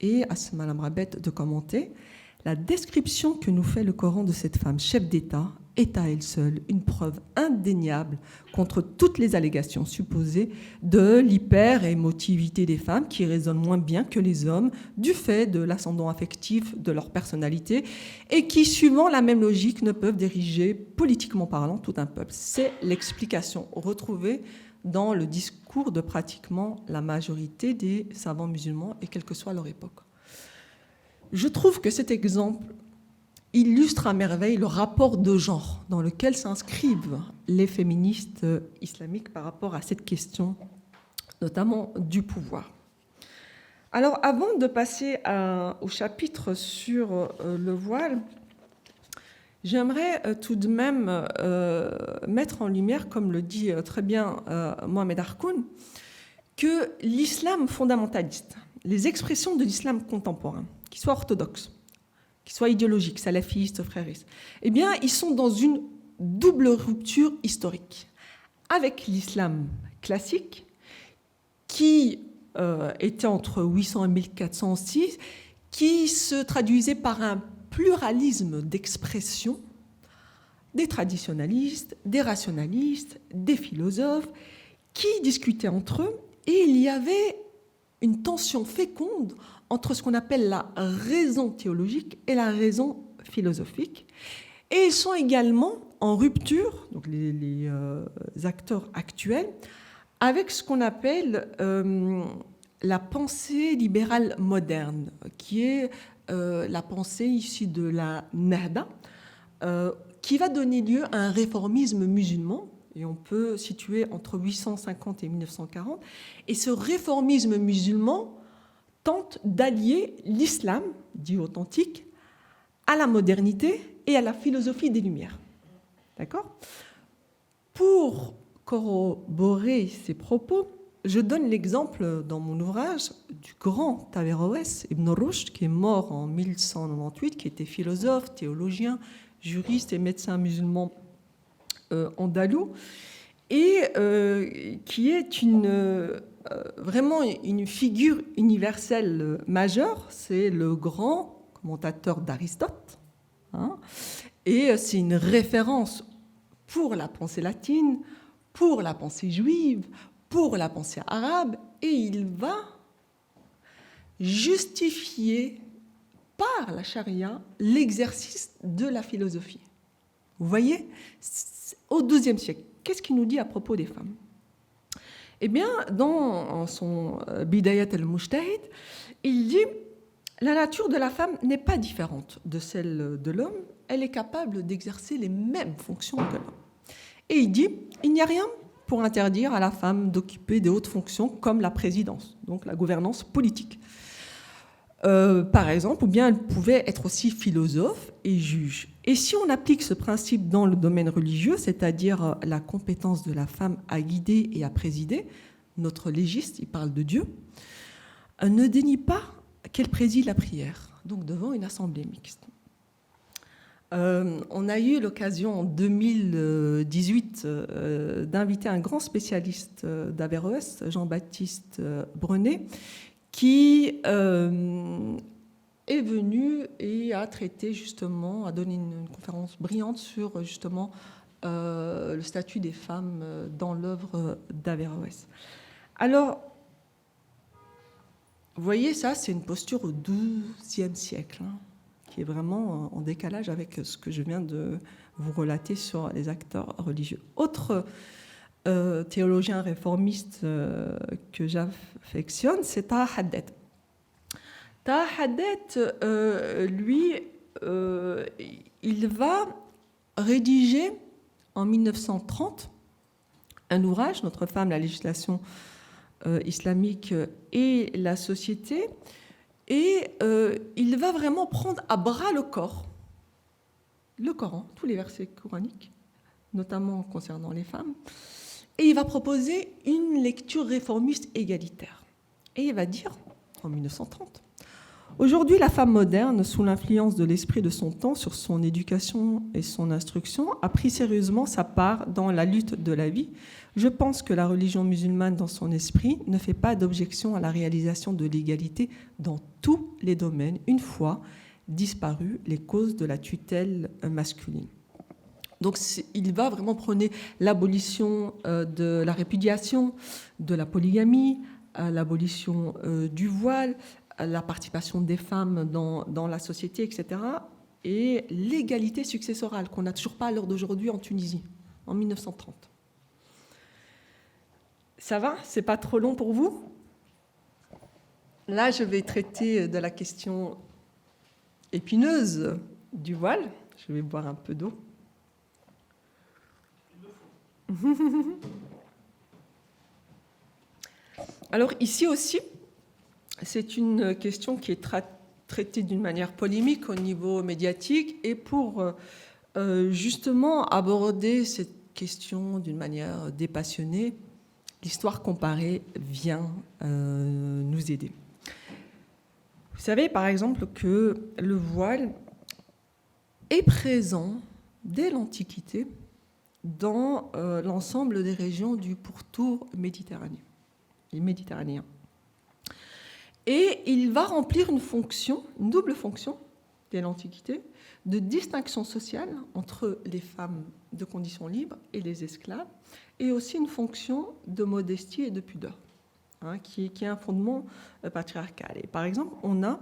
Et Asma Lamrabet de commenter « La description que nous fait le Coran de cette femme chef d'État est à elle seule une preuve indéniable contre toutes les allégations supposées de l'hyper-émotivité des femmes qui résonnent moins bien que les hommes du fait de l'ascendant affectif de leur personnalité et qui, suivant la même logique, ne peuvent diriger, politiquement parlant, tout un peuple. C'est l'explication retrouvée dans le discours de pratiquement la majorité des savants musulmans et quelle que soit leur époque. Je trouve que cet exemple illustre à merveille le rapport de genre dans lequel s'inscrivent les féministes islamiques par rapport à cette question, notamment du pouvoir. Alors, avant de passer au chapitre sur le voile, j'aimerais tout de même mettre en lumière, comme le dit très bien Mohamed Harkoun, que l'islam fondamentaliste, les expressions de l'islam contemporain, qu'ils soient orthodoxes, qu'ils soient idéologiques, salafistes, fréristes, eh bien, ils sont dans une double rupture historique avec l'islam classique, qui était entre 800 et 1406, qui se traduisait par un pluralisme d'expression des traditionalistes, des rationalistes, des philosophes, qui discutaient entre eux, et il y avait une tension féconde entre ce qu'on appelle la raison théologique et la raison philosophique. Et ils sont également en rupture, donc les acteurs actuels, avec ce qu'on appelle la pensée libérale moderne, qui est la pensée issue de la Nahda, qui va donner lieu à un réformisme musulman, et on peut situer entre 850 et 1940. Et ce réformisme musulman tente d'allier l'islam, dit authentique, à la modernité et à la philosophie des Lumières. D'accord ? Pour corroborer ces propos, je donne l'exemple dans mon ouvrage du grand Averroès Ibn Rushd, qui est mort en 1198, qui était philosophe, théologien, juriste et médecin musulman andalou, et qui est vraiment une figure universelle majeure. C'est le grand commentateur d'Aristote, hein, et c'est une référence pour la pensée latine, pour la pensée juive, pour la pensée arabe, et il va justifier par la charia l'exercice de la philosophie. Vous voyez, au XIIe siècle, qu'est-ce qu'il nous dit à propos des femmes ? Eh bien, dans son Bidayat al-Mujtahid, il dit « La nature de la femme n'est pas différente de celle de l'homme, elle est capable d'exercer les mêmes fonctions que l'homme. » Et il dit « Il n'y a rien pour interdire à la femme d'occuper des hautes fonctions comme la présidence, donc la gouvernance politique. Par exemple, ou bien elle pouvait être aussi philosophe et juge. Et si on applique ce principe dans le domaine religieux, c'est-à-dire la compétence de la femme à guider et à présider, notre légiste, il parle de Dieu, ne dénie pas qu'elle préside la prière, donc devant une assemblée mixte. On a eu l'occasion en 2018 d'inviter un grand spécialiste d'Averroès, Jean-Baptiste Brenet, qui est venu et a traité justement, a donné une conférence brillante sur justement le statut des femmes dans l'œuvre d'Averroès. Alors, vous voyez, ça, c'est une posture au XIIe siècle, hein, qui est vraiment en décalage avec ce que je viens de vous relater sur les acteurs religieux. Autre théologien réformiste que j'affectionne, c'est Taha Haddad. Taha Haddad, lui, il va rédiger en 1930 un ouvrage, Notre femme, la législation islamique et la société, et il va vraiment prendre à bras le Coran, tous les versets coraniques, notamment concernant les femmes, et il va proposer une lecture réformiste égalitaire. Et il va dire, en 1930, « Aujourd'hui, la femme moderne, sous l'influence de l'esprit de son temps sur son éducation et son instruction, a pris sérieusement sa part dans la lutte de la vie. Je pense que la religion musulmane, dans son esprit, ne fait pas d'objection à la réalisation de l'égalité dans tous les domaines, une fois disparues les causes de la tutelle masculine. » Donc il va vraiment prôner l'abolition de la répudiation, de la polygamie, l'abolition du voile, la participation des femmes dans la société, etc. Et l'égalité successorale qu'on n'a toujours pas à l'heure d'aujourd'hui en Tunisie, en 1930. Ça va ? C'est pas trop long pour vous ? Là, je vais traiter de la question épineuse du voile. Je vais boire un peu d'eau. Alors ici aussi, c'est une question qui est traitée d'une manière polémique au niveau médiatique, et pour justement aborder cette question d'une manière dépassionnée, l'histoire comparée vient nous aider. Vous savez par exemple que le voile est présent dès l'Antiquité dans l'ensemble des régions du pourtour méditerranéen. Et il va remplir une double fonction dès l'Antiquité, de distinction sociale entre les femmes de condition libre et les esclaves, et aussi une fonction de modestie et de pudeur, qui est un fondement patriarcal. Et par exemple, on a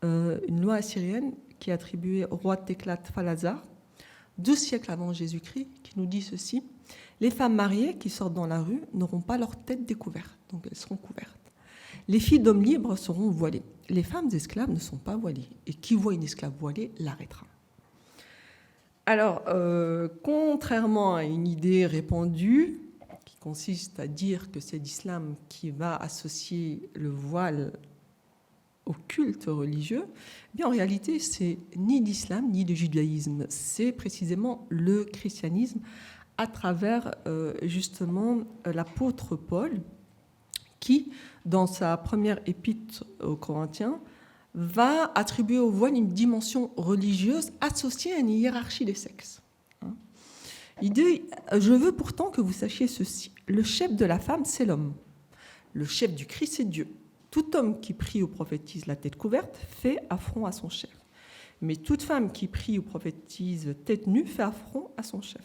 une loi assyrienne qui est attribuée au roi Teklat Phalazar, 2 siècles avant Jésus-Christ, qui nous dit ceci: les femmes mariées qui sortent dans la rue n'auront pas leur tête découverte, donc elles seront couvertes. Les filles d'hommes libres seront voilées. Les femmes esclaves ne sont pas voilées. Et qui voit une esclave voilée l'arrêtera. Alors, contrairement à une idée répandue, qui consiste à dire que c'est l'islam qui va associer le voile au culte religieux, eh bien en réalité, c'est ni l'islam ni le judaïsme. C'est précisément le christianisme à travers justement l'apôtre Paul, qui, dans sa première épître aux Corinthiens, va attribuer au voile une dimension religieuse associée à une hiérarchie des sexes. Il dit « Je veux pourtant que vous sachiez ceci. Le chef de la femme, c'est l'homme. Le chef du Christ, c'est Dieu. Tout homme qui prie ou prophétise la tête couverte fait affront à son chef. Mais toute femme qui prie ou prophétise tête nue fait affront à son chef.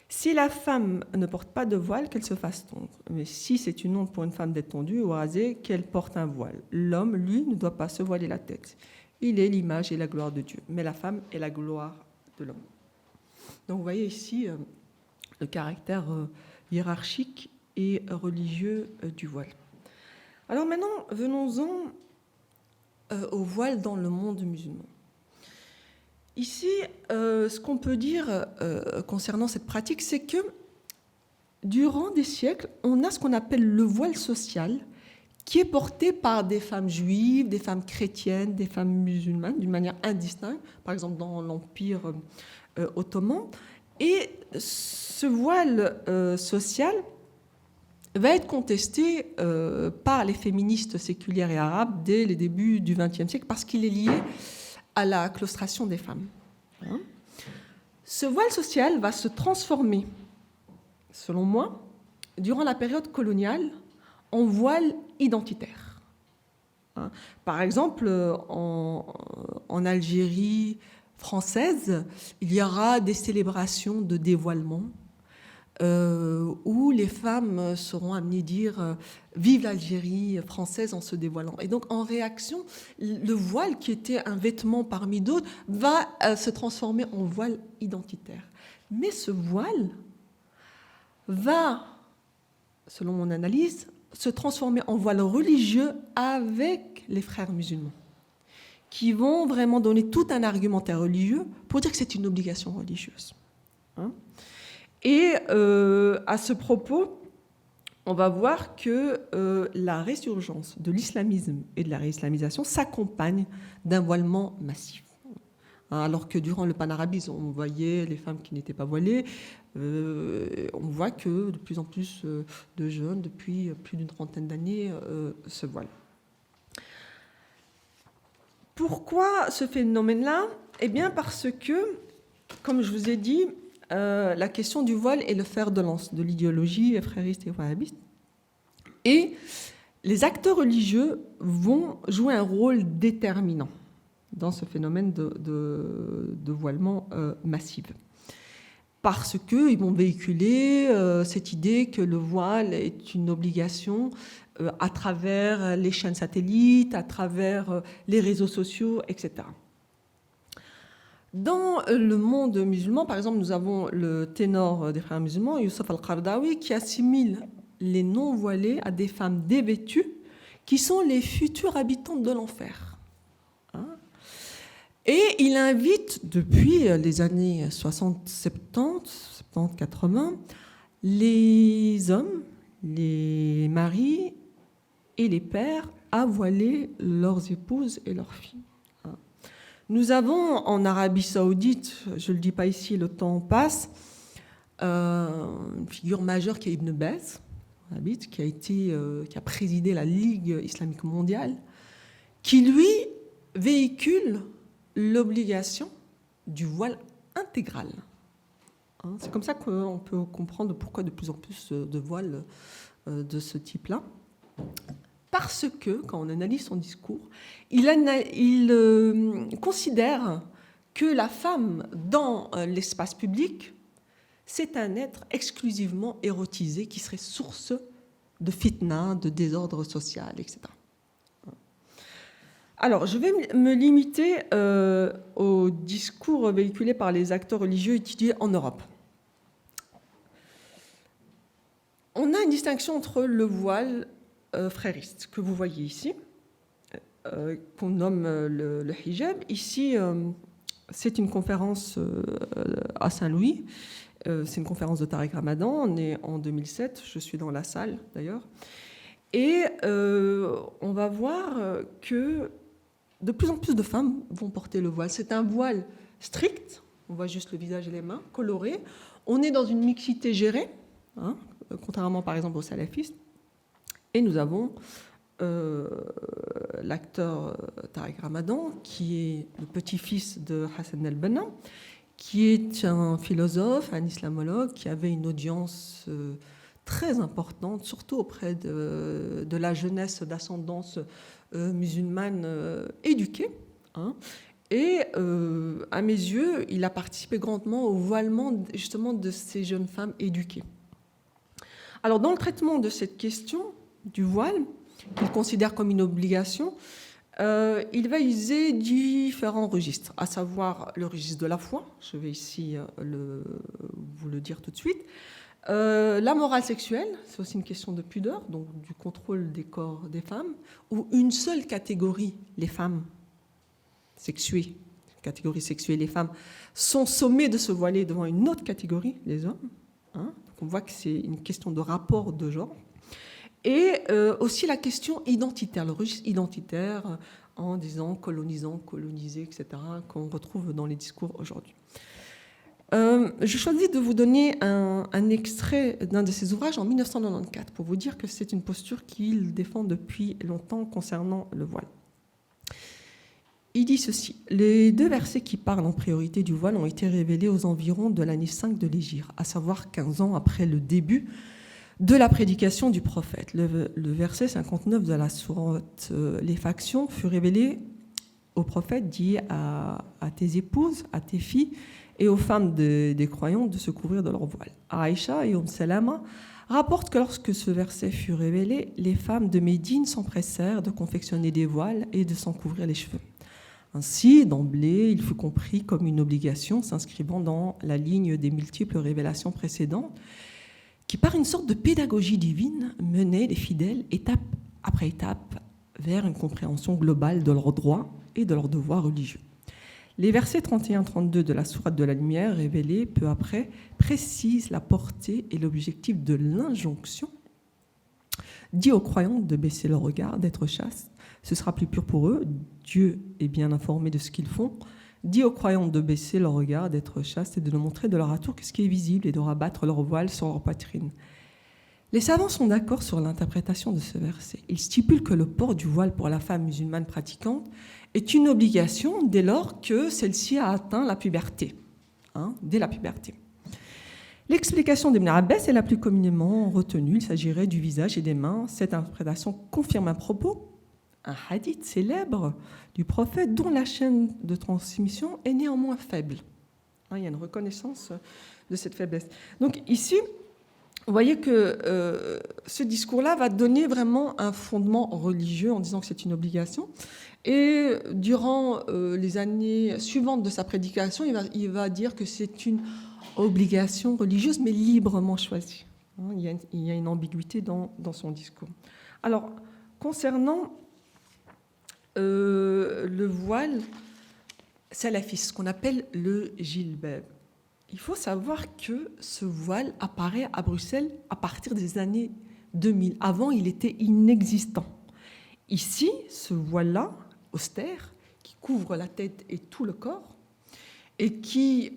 Si la femme ne porte pas de voile, qu'elle se fasse tondre. Mais si c'est une honte pour une femme d'être tondue ou rasée, qu'elle porte un voile. L'homme, lui, ne doit pas se voiler la tête. Il est l'image et la gloire de Dieu. Mais la femme est la gloire de l'homme. » Donc vous voyez ici le caractère hiérarchique et religieux du voile. Alors maintenant, venons-en au voile dans le monde musulman. Ici, ce qu'on peut dire concernant cette pratique, c'est que durant des siècles, on a ce qu'on appelle le voile social, qui est porté par des femmes juives, des femmes chrétiennes, des femmes musulmanes, d'une manière indistincte, par exemple dans l'Empire ottoman. Et ce voile social va être contesté par les féministes séculières et arabes dès les débuts du XXe siècle, parce qu'il est lié à la claustration des femmes. Ce voile social va se transformer, selon moi, durant la période coloniale, en voile identitaire. Par exemple, en Algérie française, il y aura des célébrations de dévoilement où les femmes seront amenées à dire « Vive l'Algérie française » en se dévoilant. Et donc, en réaction, le voile, qui était un vêtement parmi d'autres, va se transformer en voile identitaire. Mais ce voile va, selon mon analyse, se transformer en voile religieux avec les frères musulmans, qui vont vraiment donner tout un argumentaire religieux pour dire que c'est une obligation religieuse. Et à ce propos, on va voir que la résurgence de l'islamisme et de la réislamisation s'accompagne d'un voilement massif. Alors que durant le panarabisme, on voyait les femmes qui n'étaient pas voilées, on voit que de plus en plus de jeunes, depuis plus d'une trentaine d'années, se voilent. Pourquoi ce phénomène-là ? Eh bien parce que, comme je vous ai dit, la question du voile est le fer de lance de l'idéologie frériste et wahhabiste. Et les acteurs religieux vont jouer un rôle déterminant dans ce phénomène de voilement massif. Parce qu'ils vont véhiculer cette idée que le voile est une obligation à travers les chaînes satellites, à travers les réseaux sociaux, etc. Dans le monde musulman, par exemple, nous avons le ténor des frères musulmans, Youssef al-Qaradawi, qui assimile les non-voilés à des femmes dévêtues qui sont les futures habitantes de l'enfer. Et il invite, depuis les années 60, 70, 70, 80, les hommes, les maris et les pères à voiler leurs épouses et leurs filles. Nous avons en Arabie Saoudite, je ne le dis pas ici, le temps passe, une figure majeure qui est Ibn Baz, qui a présidé la Ligue islamique mondiale, qui lui véhicule l'obligation du voile intégral. C'est comme ça qu'on peut comprendre pourquoi de plus en plus de voiles de ce type-là. Parce que, quand on analyse son discours, il considère que la femme dans l'espace public, c'est un être exclusivement érotisé qui serait source de fitna, de désordre social, etc. Alors, je vais me limiter au discours véhiculé par les acteurs religieux étudiés en Europe. On a une distinction entre le voile frériste, que vous voyez ici, qu'on nomme le hijab. Ici, c'est une conférence à Saint-Louis. C'est une conférence de Tariq Ramadan. On est en 2007. Je suis dans la salle, d'ailleurs. Et on va voir que de plus en plus de femmes vont porter le voile. C'est un voile strict. On voit juste le visage et les mains, coloré. On est dans une mixité gérée, contrairement, par exemple, aux salafistes. Et nous avons l'acteur Tariq Ramadan, qui est le petit-fils de Hassan el-Banna, qui est un philosophe, un islamologue, qui avait une audience très importante, surtout auprès de la jeunesse d'ascendance musulmane éduquée. Et à mes yeux, il a participé grandement au voilement justement de ces jeunes femmes éduquées. Alors, dans le traitement de cette question du voile, qu'il considère comme une obligation, il va user différents registres, à savoir le registre de la foi, je vais ici vous le dire tout de suite, la morale sexuelle, c'est aussi une question de pudeur, donc du contrôle des corps des femmes, où une seule catégorie, les femmes sexuées, catégorie sexuée, les femmes, sont sommées de se voiler devant une autre catégorie, les hommes. Donc on voit que c'est une question de rapport de genre. Et aussi la question identitaire, le registre identitaire en disant colonisant, colonisé, etc., qu'on retrouve dans les discours aujourd'hui. Je choisis de vous donner un extrait d'un de ses ouvrages en 1994 pour vous dire que c'est une posture qu'il défend depuis longtemps concernant le voile. Il dit ceci: les deux versets qui parlent en priorité du voile ont été révélés aux environs de l'année 5 de l'Hégire, à savoir 15 ans après le début de la prédication du prophète. Le verset 59 de la sourate Les Factions fut révélé au prophète, dit à tes épouses, à tes filles et aux femmes des croyants de se couvrir de leur voile. Aïcha et Salama rapportent que lorsque ce verset fut révélé, les femmes de Médine s'empressèrent de confectionner des voiles et de s'en couvrir les cheveux. Ainsi, d'emblée, il fut compris comme une obligation s'inscrivant dans la ligne des multiples révélations précédentes qui, par une sorte de pédagogie divine, menait les fidèles étape après étape vers une compréhension globale de leurs droits et de leurs devoirs religieux. Les versets 31-32 de la Sourate de la Lumière, révélés peu après, précisent la portée et l'objectif de l'injonction. Dit aux croyants de baisser leur regard, d'être chastes, ce sera plus pur pour eux, Dieu est bien informé de ce qu'ils font. Dit aux croyants de baisser leur regard, d'être chastes et de ne montrer de leur atour que ce qui est visible et de rabattre leur voile sur leur poitrine. Les savants sont d'accord sur l'interprétation de ce verset. Ils stipulent que le port du voile pour la femme musulmane pratiquante est une obligation dès lors que celle-ci a atteint la puberté, dès la puberté. L'explication d'Ibn Abbas est la plus communément retenue. Il s'agirait du visage et des mains. Cette interprétation confirme un propos, un hadith célèbre du prophète dont la chaîne de transmission est néanmoins faible. Il y a une reconnaissance de cette faiblesse. Donc ici, vous voyez que ce discours-là va donner vraiment un fondement religieux en disant que c'est une obligation. Et durant les années suivantes de sa prédication, il va dire que c'est une obligation religieuse, mais librement choisie. Il y a une ambiguïté dans son discours. Alors, concernant le voile, salafiste, ce qu'on appelle le jilbab. Il faut savoir que ce voile apparaît à Bruxelles à partir des années 2000. Avant, il était inexistant. Ici, ce voile-là, austère, qui couvre la tête et tout le corps, et qui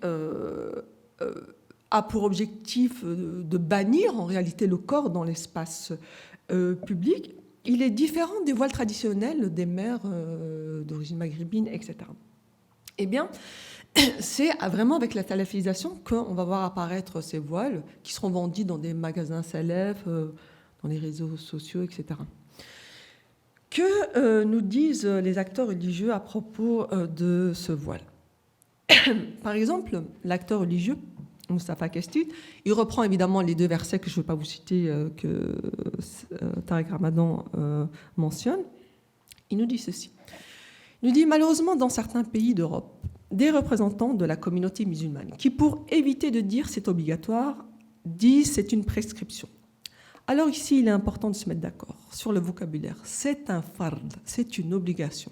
a pour objectif de bannir en réalité le corps dans l'espace public, il est différent des voiles traditionnels des mères d'origine maghrébine, etc. Eh bien, c'est vraiment avec la salafisation qu'on va voir apparaître ces voiles qui seront vendus dans des magasins salaf, dans les réseaux sociaux, etc. Que nous disent les acteurs religieux à propos de ce voile? Par exemple, l'acteur religieux, Moustapha Kestit, il reprend évidemment les deux versets que je ne vais pas vous citer, que Tariq Ramadan mentionne. Il nous dit ceci. Il nous dit, malheureusement, dans certains pays d'Europe, des représentants de la communauté musulmane, qui pour éviter de dire c'est obligatoire, disent c'est une prescription. Alors ici, il est important de se mettre d'accord sur le vocabulaire. C'est un fard, c'est une obligation.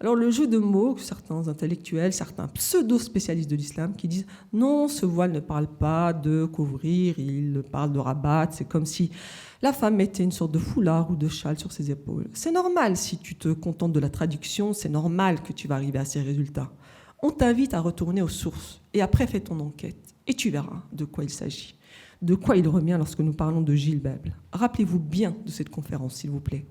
Alors le jeu de mots, certains intellectuels, certains pseudo-spécialistes de l'islam qui disent non, ce voile ne parle pas de couvrir, il parle de rabattre, c'est comme si la femme mettait une sorte de foulard ou de châle sur ses épaules. C'est normal si tu te contentes de la traduction, c'est normal que tu vas arriver à ces résultats. On t'invite à retourner aux sources et après fais ton enquête et tu verras de quoi il s'agit. De quoi il revient lorsque nous parlons de jilbab. Rappelez-vous bien de cette conférence, s'il vous plaît.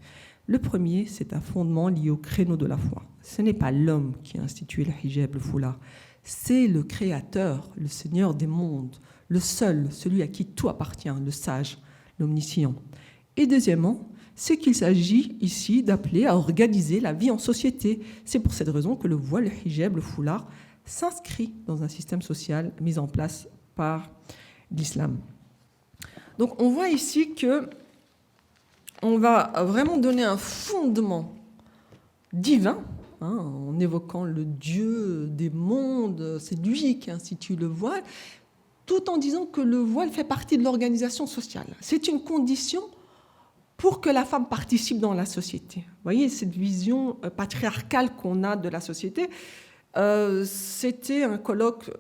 Le premier, c'est un fondement lié au créneau de la foi. Ce n'est pas l'homme qui a institué le hijab, le foulard. C'est le Créateur, le Seigneur des mondes, le seul, celui à qui tout appartient, le sage, l'omniscient. Et deuxièmement, c'est qu'il s'agit ici d'appeler à organiser la vie en société. C'est pour cette raison que le voile, le hijab, le foulard, s'inscrit dans un système social mis en place par l'islam. Donc on voit ici que on va vraiment donner un fondement divin, en évoquant le Dieu des mondes, c'est lui qui institue le voile, tout en disant que le voile fait partie de l'organisation sociale. C'est une condition pour que la femme participe dans la société. Vous voyez, cette vision patriarcale qu'on a de la société. C'était un colloque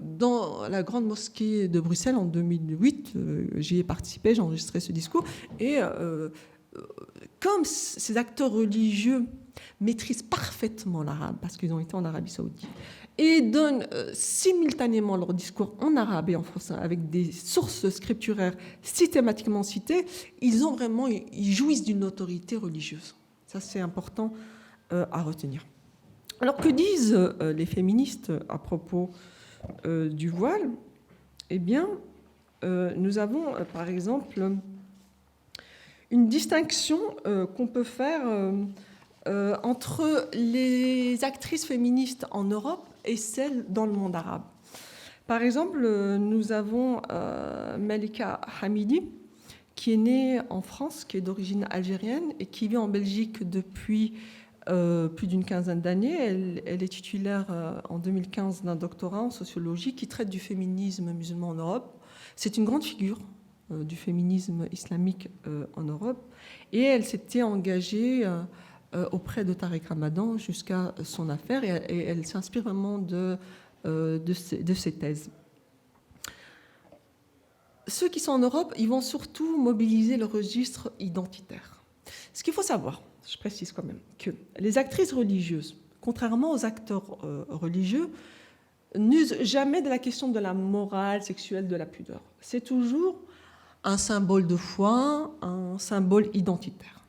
dans la grande mosquée de Bruxelles en 2008. J'y ai participé, j'ai enregistré ce discours. Et comme ces acteurs religieux maîtrisent parfaitement l'arabe, parce qu'ils ont été en Arabie Saoudite, et donnent simultanément leur discours en arabe et en français, avec des sources scripturaires systématiquement citées, ils jouissent d'une autorité religieuse. Ça, c'est important à retenir. Alors, que disent les féministes à propos du voile? Eh bien, nous avons, par exemple, une distinction qu'on peut faire entre les actrices féministes en Europe et celles dans le monde arabe. Par exemple, nous avons Malika Hamidi, qui est née en France, qui est d'origine algérienne et qui vit en Belgique depuis plus d'une quinzaine d'années. Elle est titulaire en 2015 d'un doctorat en sociologie qui traite du féminisme musulman en Europe. C'est une grande figure du féminisme islamique en Europe. Et elle s'était engagée auprès de Tariq Ramadan jusqu'à son affaire. Et elle s'inspire vraiment de ses thèses. Ceux qui sont en Europe, ils vont surtout mobiliser le registre identitaire. Ce qu'il faut savoir, je précise quand même, que les actrices religieuses, contrairement aux acteurs religieux, n'usent jamais de la question de la morale sexuelle, de la pudeur. C'est toujours un symbole de foi, un symbole identitaire.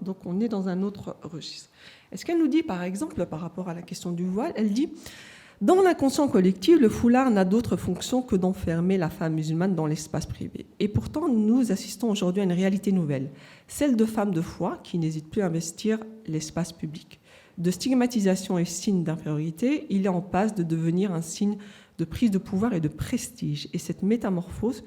Donc on est dans un autre registre. Et ce qu'elle nous dit, par exemple, par rapport à la question du voile, elle dit « Dans l'inconscient collectif, le foulard n'a d'autre fonction que d'enfermer la femme musulmane dans l'espace privé. Et pourtant, nous assistons aujourd'hui à une réalité nouvelle, celle de femmes de foi qui n'hésitent plus à investir l'espace public. De stigmatisation et signe d'infériorité, il est en passe de devenir un signe de prise de pouvoir et de prestige. Et cette métamorphose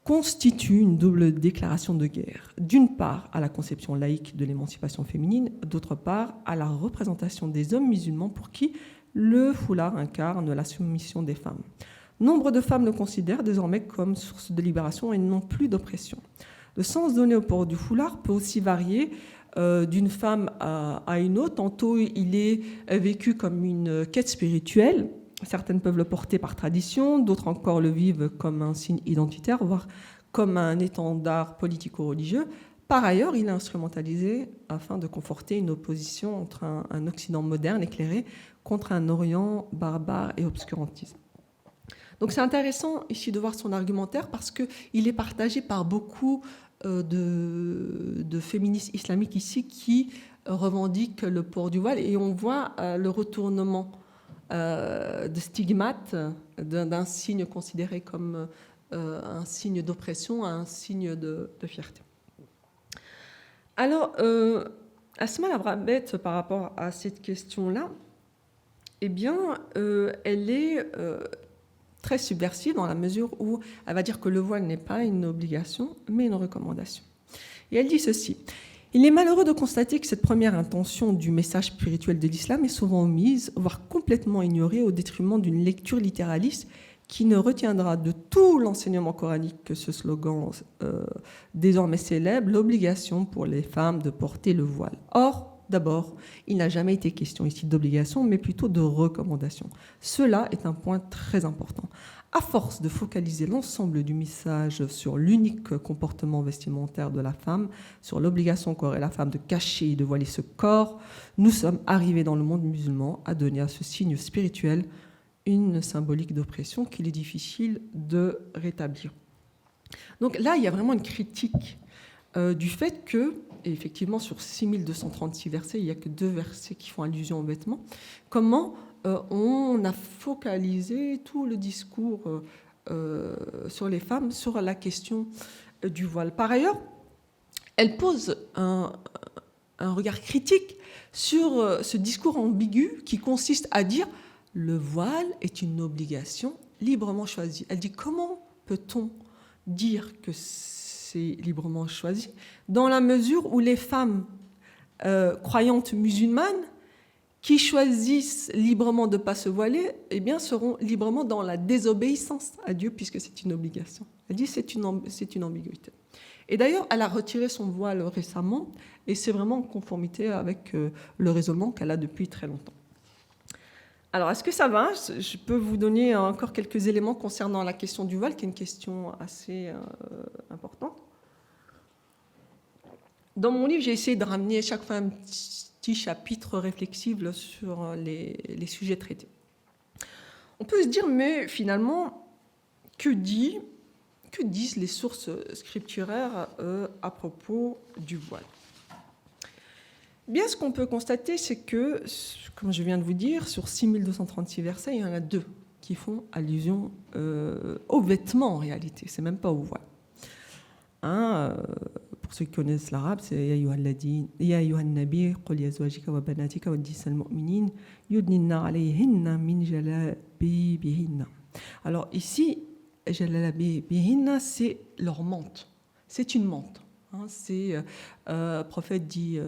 constitue une double déclaration de guerre. D'une part, à la conception laïque de l'émancipation féminine, d'autre part, à la représentation des hommes musulmans pour qui le foulard incarne la soumission des femmes. Nombre de femmes le considèrent désormais comme source de libération et non plus d'oppression. Le sens donné au port du foulard peut aussi varier d'une femme à une autre. Tantôt, il est vécu comme une quête spirituelle. Certaines peuvent le porter par tradition, d'autres encore le vivent comme un signe identitaire, voire comme un étendard politico-religieux. Par ailleurs, il est instrumentalisé afin de conforter une opposition entre un Occident moderne, éclairé, contre un Orient barbare et obscurantiste. Donc c'est intéressant ici de voir son argumentaire parce qu'il est partagé par beaucoup de féministes islamiques ici qui revendiquent le port du voile, et on voit le retournement de stigmate d'un signe considéré comme un signe d'oppression à un signe de fierté. Alors, Asma Labrabet, par rapport à cette question-là, eh bien, elle est très subversive dans la mesure où elle va dire que le voile n'est pas une obligation, mais une recommandation. Et elle dit ceci: il est malheureux de constater que cette première intention du message spirituel de l'islam est souvent omise, voire complètement ignorée au détriment d'une lecture littéraliste qui ne retiendra de tout l'enseignement coranique que ce slogan désormais célèbre, l'obligation pour les femmes de porter le voile. Or, d'abord, il n'a jamais été question ici d'obligation, mais plutôt de recommandation. Cela est un point très important. À force de focaliser l'ensemble du message sur l'unique comportement vestimentaire de la femme, sur l'obligation qu'aurait la femme de cacher et de voiler ce corps, nous sommes arrivés dans le monde musulman à donner à ce signe spirituel une symbolique d'oppression qu'il est difficile de rétablir. Donc là, il y a vraiment une critique du fait que, et effectivement sur 6236 versets, il n'y a que 2 versets qui font allusion aux vêtements, comment on a focalisé tout le discours sur les femmes, sur la question du voile. Par ailleurs, elle pose un regard critique sur ce discours ambigu qui consiste à dire le voile est une obligation librement choisie. Elle dit comment peut-on dire que c'est librement choisi dans la mesure où les femmes croyantes musulmanes qui choisissent librement de ne pas se voiler, eh bien, seront librement dans la désobéissance à Dieu puisque c'est une obligation. Elle dit c'est une ambiguïté. Et d'ailleurs, elle a retiré son voile récemment et c'est vraiment en conformité avec le raisonnement qu'elle a depuis très longtemps. Alors, est-ce que ça va ? Je peux vous donner encore quelques éléments concernant la question du voile, qui est une question assez importante. Dans mon livre, j'ai essayé de ramener chaque fois un petit chapitre réflexif sur les sujets traités. On peut se dire, mais finalement, que disent les sources scripturaires à propos du voile ? Bien, ce qu'on peut constater, c'est que, comme je viens de vous dire, sur 6236 versets, il y en a 2 qui font allusion aux vêtements en réalité, c'est même pas au voile. Pour ceux qui connaissent l'arabe, c'est Ya ayyuhan nabi qul li azwajika wa banatika wa nisa'il mu'minin yudnina alayhinna min jalabibihinna. Alors ici, jalabibihinna, c'est leur mante. C'est une mante. Le prophète dit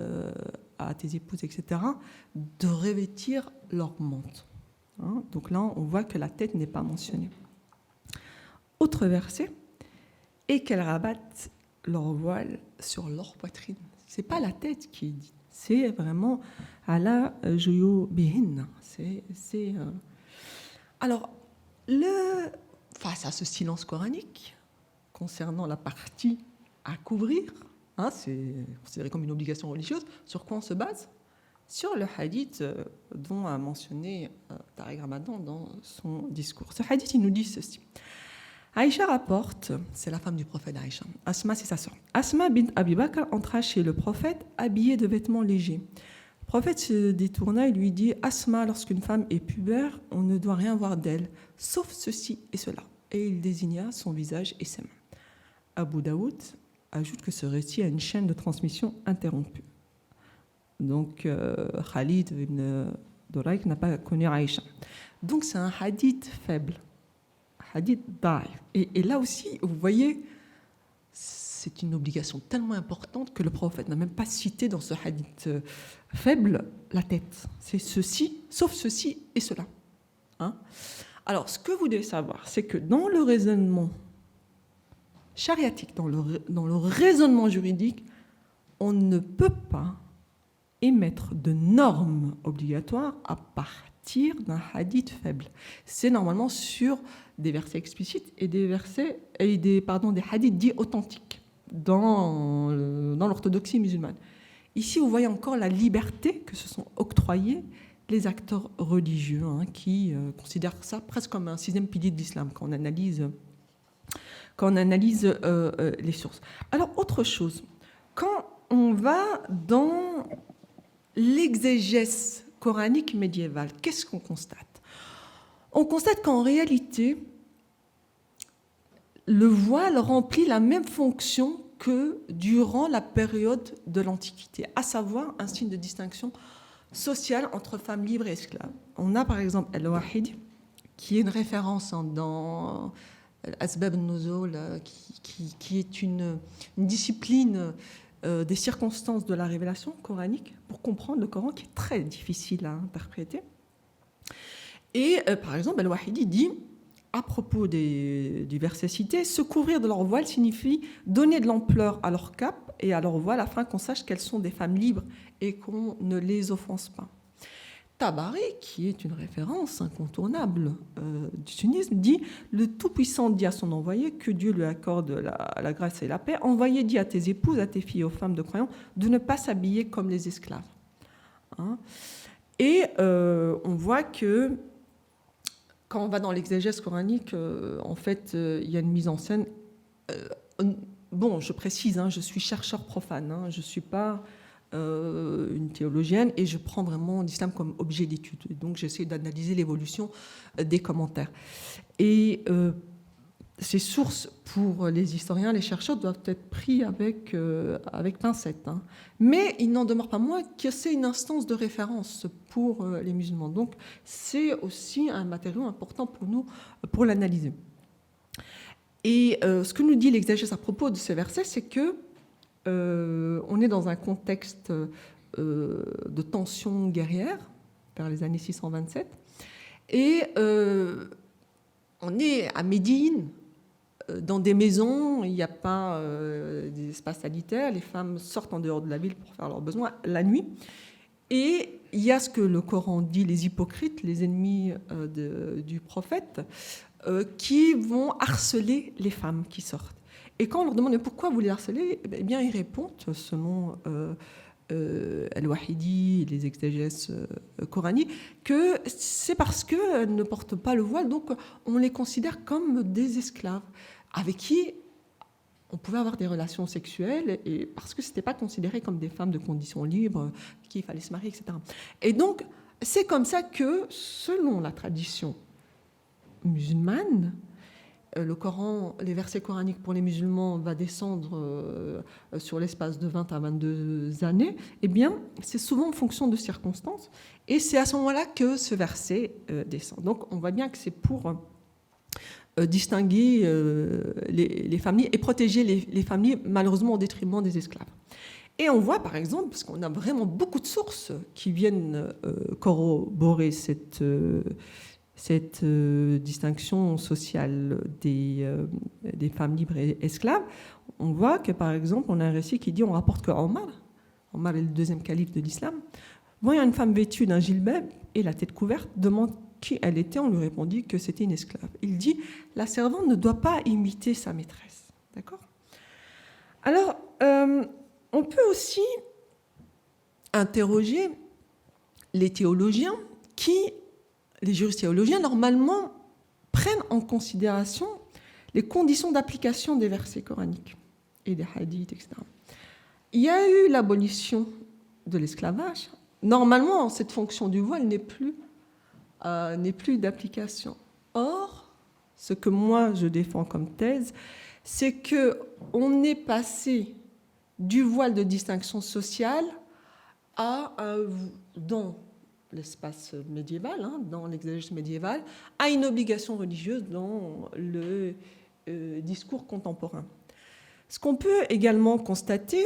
à tes épouses, etc., de revêtir leur mante. Donc là, on voit que la tête n'est pas mentionnée. Autre verset, et qu'elles rabattent leur voile sur leur poitrine. C'est pas la tête qui est dit, c'est vraiment ala juyubihinna. Alors, face à ce silence coranique concernant la partie à couvrir, c'est considéré comme une obligation religieuse. Sur quoi on se base ? Sur le hadith dont a mentionné Tariq Ramadan dans son discours. Ce hadith, il nous dit ceci. Aïcha rapporte, c'est la femme du prophète Aïcha, Asma, c'est sa sœur. Asma bint Abi Bakr entra chez le prophète habillée de vêtements légers. Le prophète se détourna et lui dit, Asma, lorsqu'une femme est pubère, on ne doit rien voir d'elle, sauf ceci et cela. Et il désigna son visage et ses mains. Abu Daoud ajoute que ce récit a une chaîne de transmission interrompue. Donc, Khalid ibn Doraik n'a pas connu Aïcha. Donc, c'est un hadith faible, hadith da'if. Et là aussi, vous voyez, c'est une obligation tellement importante que le prophète n'a même pas cité dans ce hadith faible la tête. C'est ceci, sauf ceci et cela. Alors, ce que vous devez savoir, c'est que dans le raisonnement chariatique, dans le raisonnement juridique, on ne peut pas émettre de normes obligatoires à partir d'un hadith faible. C'est normalement sur des versets explicites et des hadiths dits authentiques dans l'orthodoxie musulmane. Ici, vous voyez encore la liberté que se sont octroyés les acteurs religieux, qui considèrent ça presque comme un sixième pilier de l'islam quand on analyse les sources. Alors, autre chose, quand on va dans l'exégèse coranique médiévale, qu'est-ce qu'on constate ? On constate qu'en réalité, le voile remplit la même fonction que durant la période de l'Antiquité, à savoir un signe de distinction sociale entre femmes libres et esclaves. On a par exemple Al-Wahidi, qui est une référence dans Asbab al-Nuzul, qui est une discipline des circonstances de la révélation coranique, pour comprendre le Coran, qui est très difficile à interpréter. Et par exemple, Al-Wahidi dit, à propos du verset cité, se couvrir de leur voile signifie donner de l'ampleur à leur cape et à leur voile afin qu'on sache qu'elles sont des femmes libres et qu'on ne les offense pas. Tabari, qui est une référence incontournable du sunnisme, dit « Le Tout-Puissant dit à son envoyé, que Dieu lui accorde la grâce et la paix, envoyé dit à tes épouses, à tes filles et aux femmes de croyants de ne pas s'habiller comme les esclaves. » Et on voit que quand on va dans l'exégèse coranique, en fait, il y a une mise en scène. Bon, je précise, je suis chercheur profane, je ne suis pas une théologienne et je prends vraiment l'islam comme objet d'étude. Et donc, j'essaie d'analyser l'évolution des commentaires. Et ces sources, pour les historiens, les chercheurs, doivent être pris avec pincettes. Mais il n'en demeure pas moins que c'est une instance de référence pour les musulmans. Donc, c'est aussi un matériau important pour nous, pour l'analyser. Et ce que nous dit l'exégèse à propos de ces versets, c'est que on est dans un contexte de tension guerrière, vers les années 627, et on est à Médine, dans des maisons, il n'y a pas des espaces sanitaires, les femmes sortent en dehors de la ville pour faire leurs besoins la nuit, et il y a ce que le Coran dit, les hypocrites, les ennemis du prophète, qui vont harceler les femmes qui sortent. Et quand on leur demande pourquoi vous les harcelez, eh bien, ils répondent, selon Al-Wahidi et les exégèses coraniques, que c'est parce qu'elles ne portent pas le voile, donc on les considère comme des esclaves, avec qui on pouvait avoir des relations sexuelles, et parce que ce n'était pas considéré comme des femmes de condition libre, qu'il fallait se marier, etc. Et donc, c'est comme ça que, selon la tradition musulmane, le Coran, les versets coraniques pour les musulmans va descendre sur l'espace de 20 à 22 années, eh bien, c'est souvent en fonction de circonstances, et c'est à ce moment-là que ce verset descend. Donc, on voit bien que c'est pour distinguer les familles et protéger les familles, malheureusement, au détriment des esclaves. Et on voit, par exemple, parce qu'on a vraiment beaucoup de sources qui viennent corroborer cette distinction sociale des femmes libres et esclaves, on voit que, par exemple, on a un récit qui dit, on rapporte que Omar est le deuxième calife de l'islam, voyant une femme vêtue d'un gilbab et la tête couverte, demande qui elle était, on lui répondit que c'était une esclave. Il dit, la servante ne doit pas imiter sa maîtresse. D'accord ? Alors, on peut aussi interroger les théologiens les juristes théologiens, normalement, prennent en considération les conditions d'application des versets coraniques et des hadiths, etc. Il y a eu l'abolition de l'esclavage. Normalement, cette fonction du voile n'est plus d'application. Or, ce que moi, je défends comme thèse, c'est qu'on est passé du voile de distinction sociale dans l'espace médiéval, dans l'exégèse médiévale, à une obligation religieuse dans le discours contemporain. Ce qu'on peut également constater,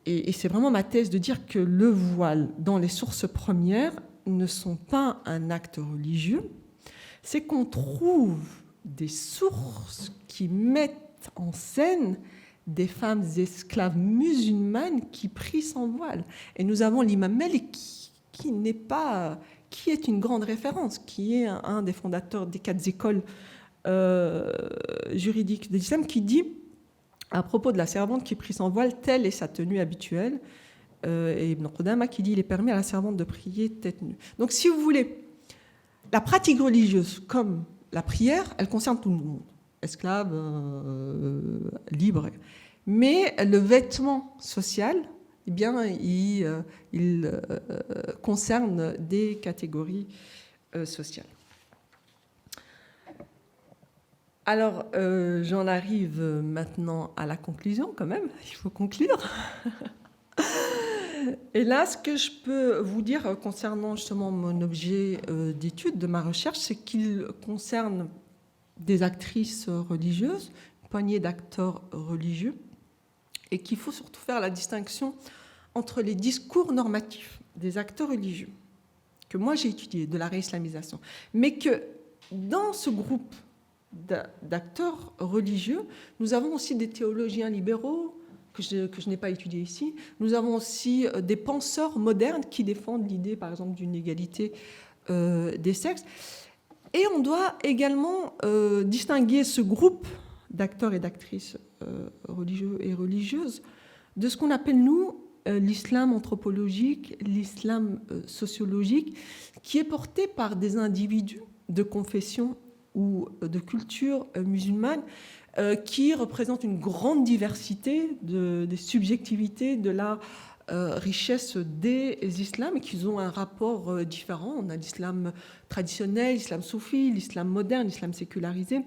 et c'est vraiment ma thèse de dire que le voile dans les sources premières ne sont pas un acte religieux, c'est qu'on trouve des sources qui mettent en scène des femmes esclaves musulmanes qui prient sans voile. Et nous avons l'imam Malik qui est une grande référence, qui est un des fondateurs des 4 écoles juridiques de l'islam, qui dit à propos de la servante qui prie sans voile, telle est sa tenue habituelle. Et Ibn Qudama qui dit il est permis à la servante de prier tête nue. Donc si vous voulez, la pratique religieuse comme la prière, elle concerne tout le monde, esclaves, libres. Mais le vêtement social, eh bien, il concerne des catégories sociales. Alors, j'en arrive maintenant à la conclusion quand même, il faut conclure. Et là, ce que je peux vous dire concernant justement mon objet d'étude de ma recherche, c'est qu'il concerne des actrices religieuses, une poignée d'acteurs religieux, et qu'il faut surtout faire la distinction entre les discours normatifs des acteurs religieux, que moi j'ai étudié, de la réislamisation, mais que dans ce groupe d'acteurs religieux, nous avons aussi des théologiens libéraux, que je n'ai pas étudié ici. Nous avons aussi des penseurs modernes qui défendent l'idée, par exemple, d'une égalité des sexes. Et on doit également distinguer ce groupe d'acteurs et d'actrices religieux et religieuses de ce qu'on appelle, nous, l'islam anthropologique, l'islam sociologique, qui est porté par des individus de confession ou de culture musulmane, qui représente une grande diversité des subjectivités, de la richesse des islams, et qui ont un rapport différent. On a l'islam traditionnel, l'islam soufi, l'islam moderne, l'islam sécularisé.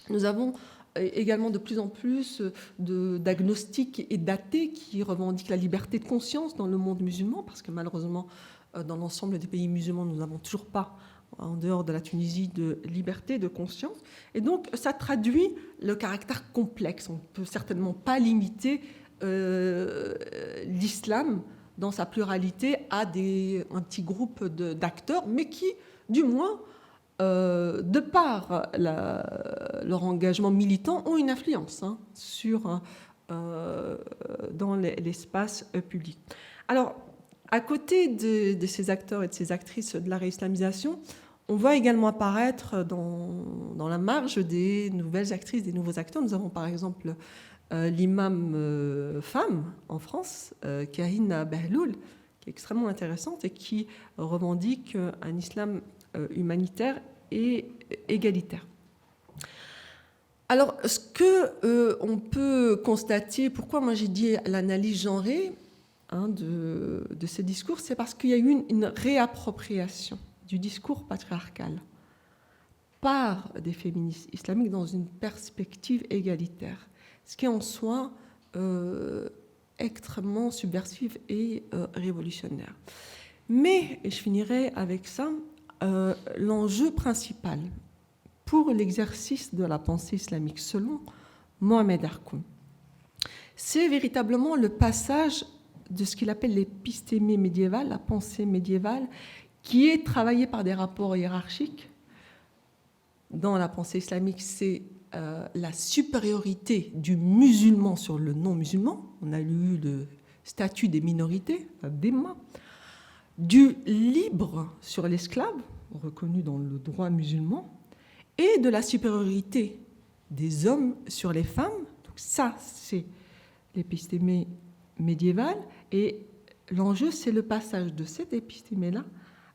Nous avons également de plus en plus d'agnostiques et d'athées qui revendiquent la liberté de conscience dans le monde musulman, parce que malheureusement, dans l'ensemble des pays musulmans, nous n'avons toujours pas, en dehors de la Tunisie, de liberté de conscience. Et donc, ça traduit le caractère complexe. On ne peut certainement pas limiter l'islam dans sa pluralité à un petit groupe d'acteurs, mais qui, du moins, de par leur engagement militant, ont une influence dans l'espace public. Alors, à côté de ces acteurs et de ces actrices de la réislamisation, on voit également apparaître dans la marge des nouvelles actrices, des nouveaux acteurs. Nous avons par exemple l'imam femme en France, Karina Behloul, qui est extrêmement intéressante et qui revendique un islam humanitaire et égalitaire. Alors, ce que on peut constater, pourquoi moi j'ai dit l'analyse genrée de ces discours, c'est parce qu'il y a eu une réappropriation du discours patriarcal par des féministes islamiques dans une perspective égalitaire, ce qui est en soi extrêmement subversif et révolutionnaire. Mais, et je finirai avec ça, l'enjeu principal pour l'exercice de la pensée islamique, selon Mohamed Harkoun, c'est véritablement le passage de ce qu'il appelle l'épistémie médiévale, la pensée médiévale, qui est travaillée par des rapports hiérarchiques. Dans la pensée islamique, c'est la supériorité du musulman sur le non-musulman. On a lu le statut des minorités, la déma, du libre sur l'esclave, reconnu dans le droit musulman, et de la supériorité des hommes sur les femmes. Donc ça, c'est l'épistémie médiévale. Et l'enjeu, c'est le passage de cette épistémie-là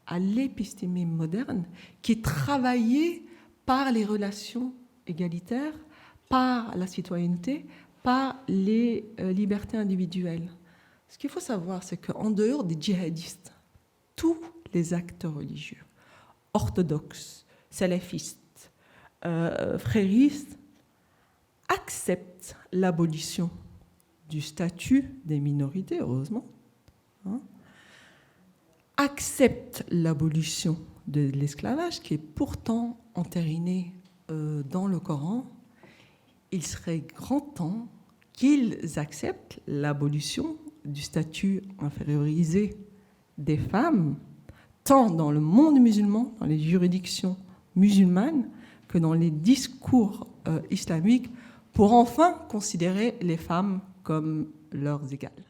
à l'épistémie moderne, qui est travaillée par les relations égalitaires, par la citoyenneté, par les libertés individuelles. Ce qu'il faut savoir, c'est qu'en dehors des djihadistes, tous les acteurs religieux, orthodoxes, salafistes, fréristes, acceptent l'abolition du statut des minorités, heureusement, acceptent l'abolition de l'esclavage, qui est pourtant entériné dans le Coran. Il serait grand temps qu'ils acceptent l'abolition du statut infériorisé des femmes, tant dans le monde musulman, dans les juridictions musulmanes, que dans les discours islamiques, pour enfin considérer les femmes comme leurs égales.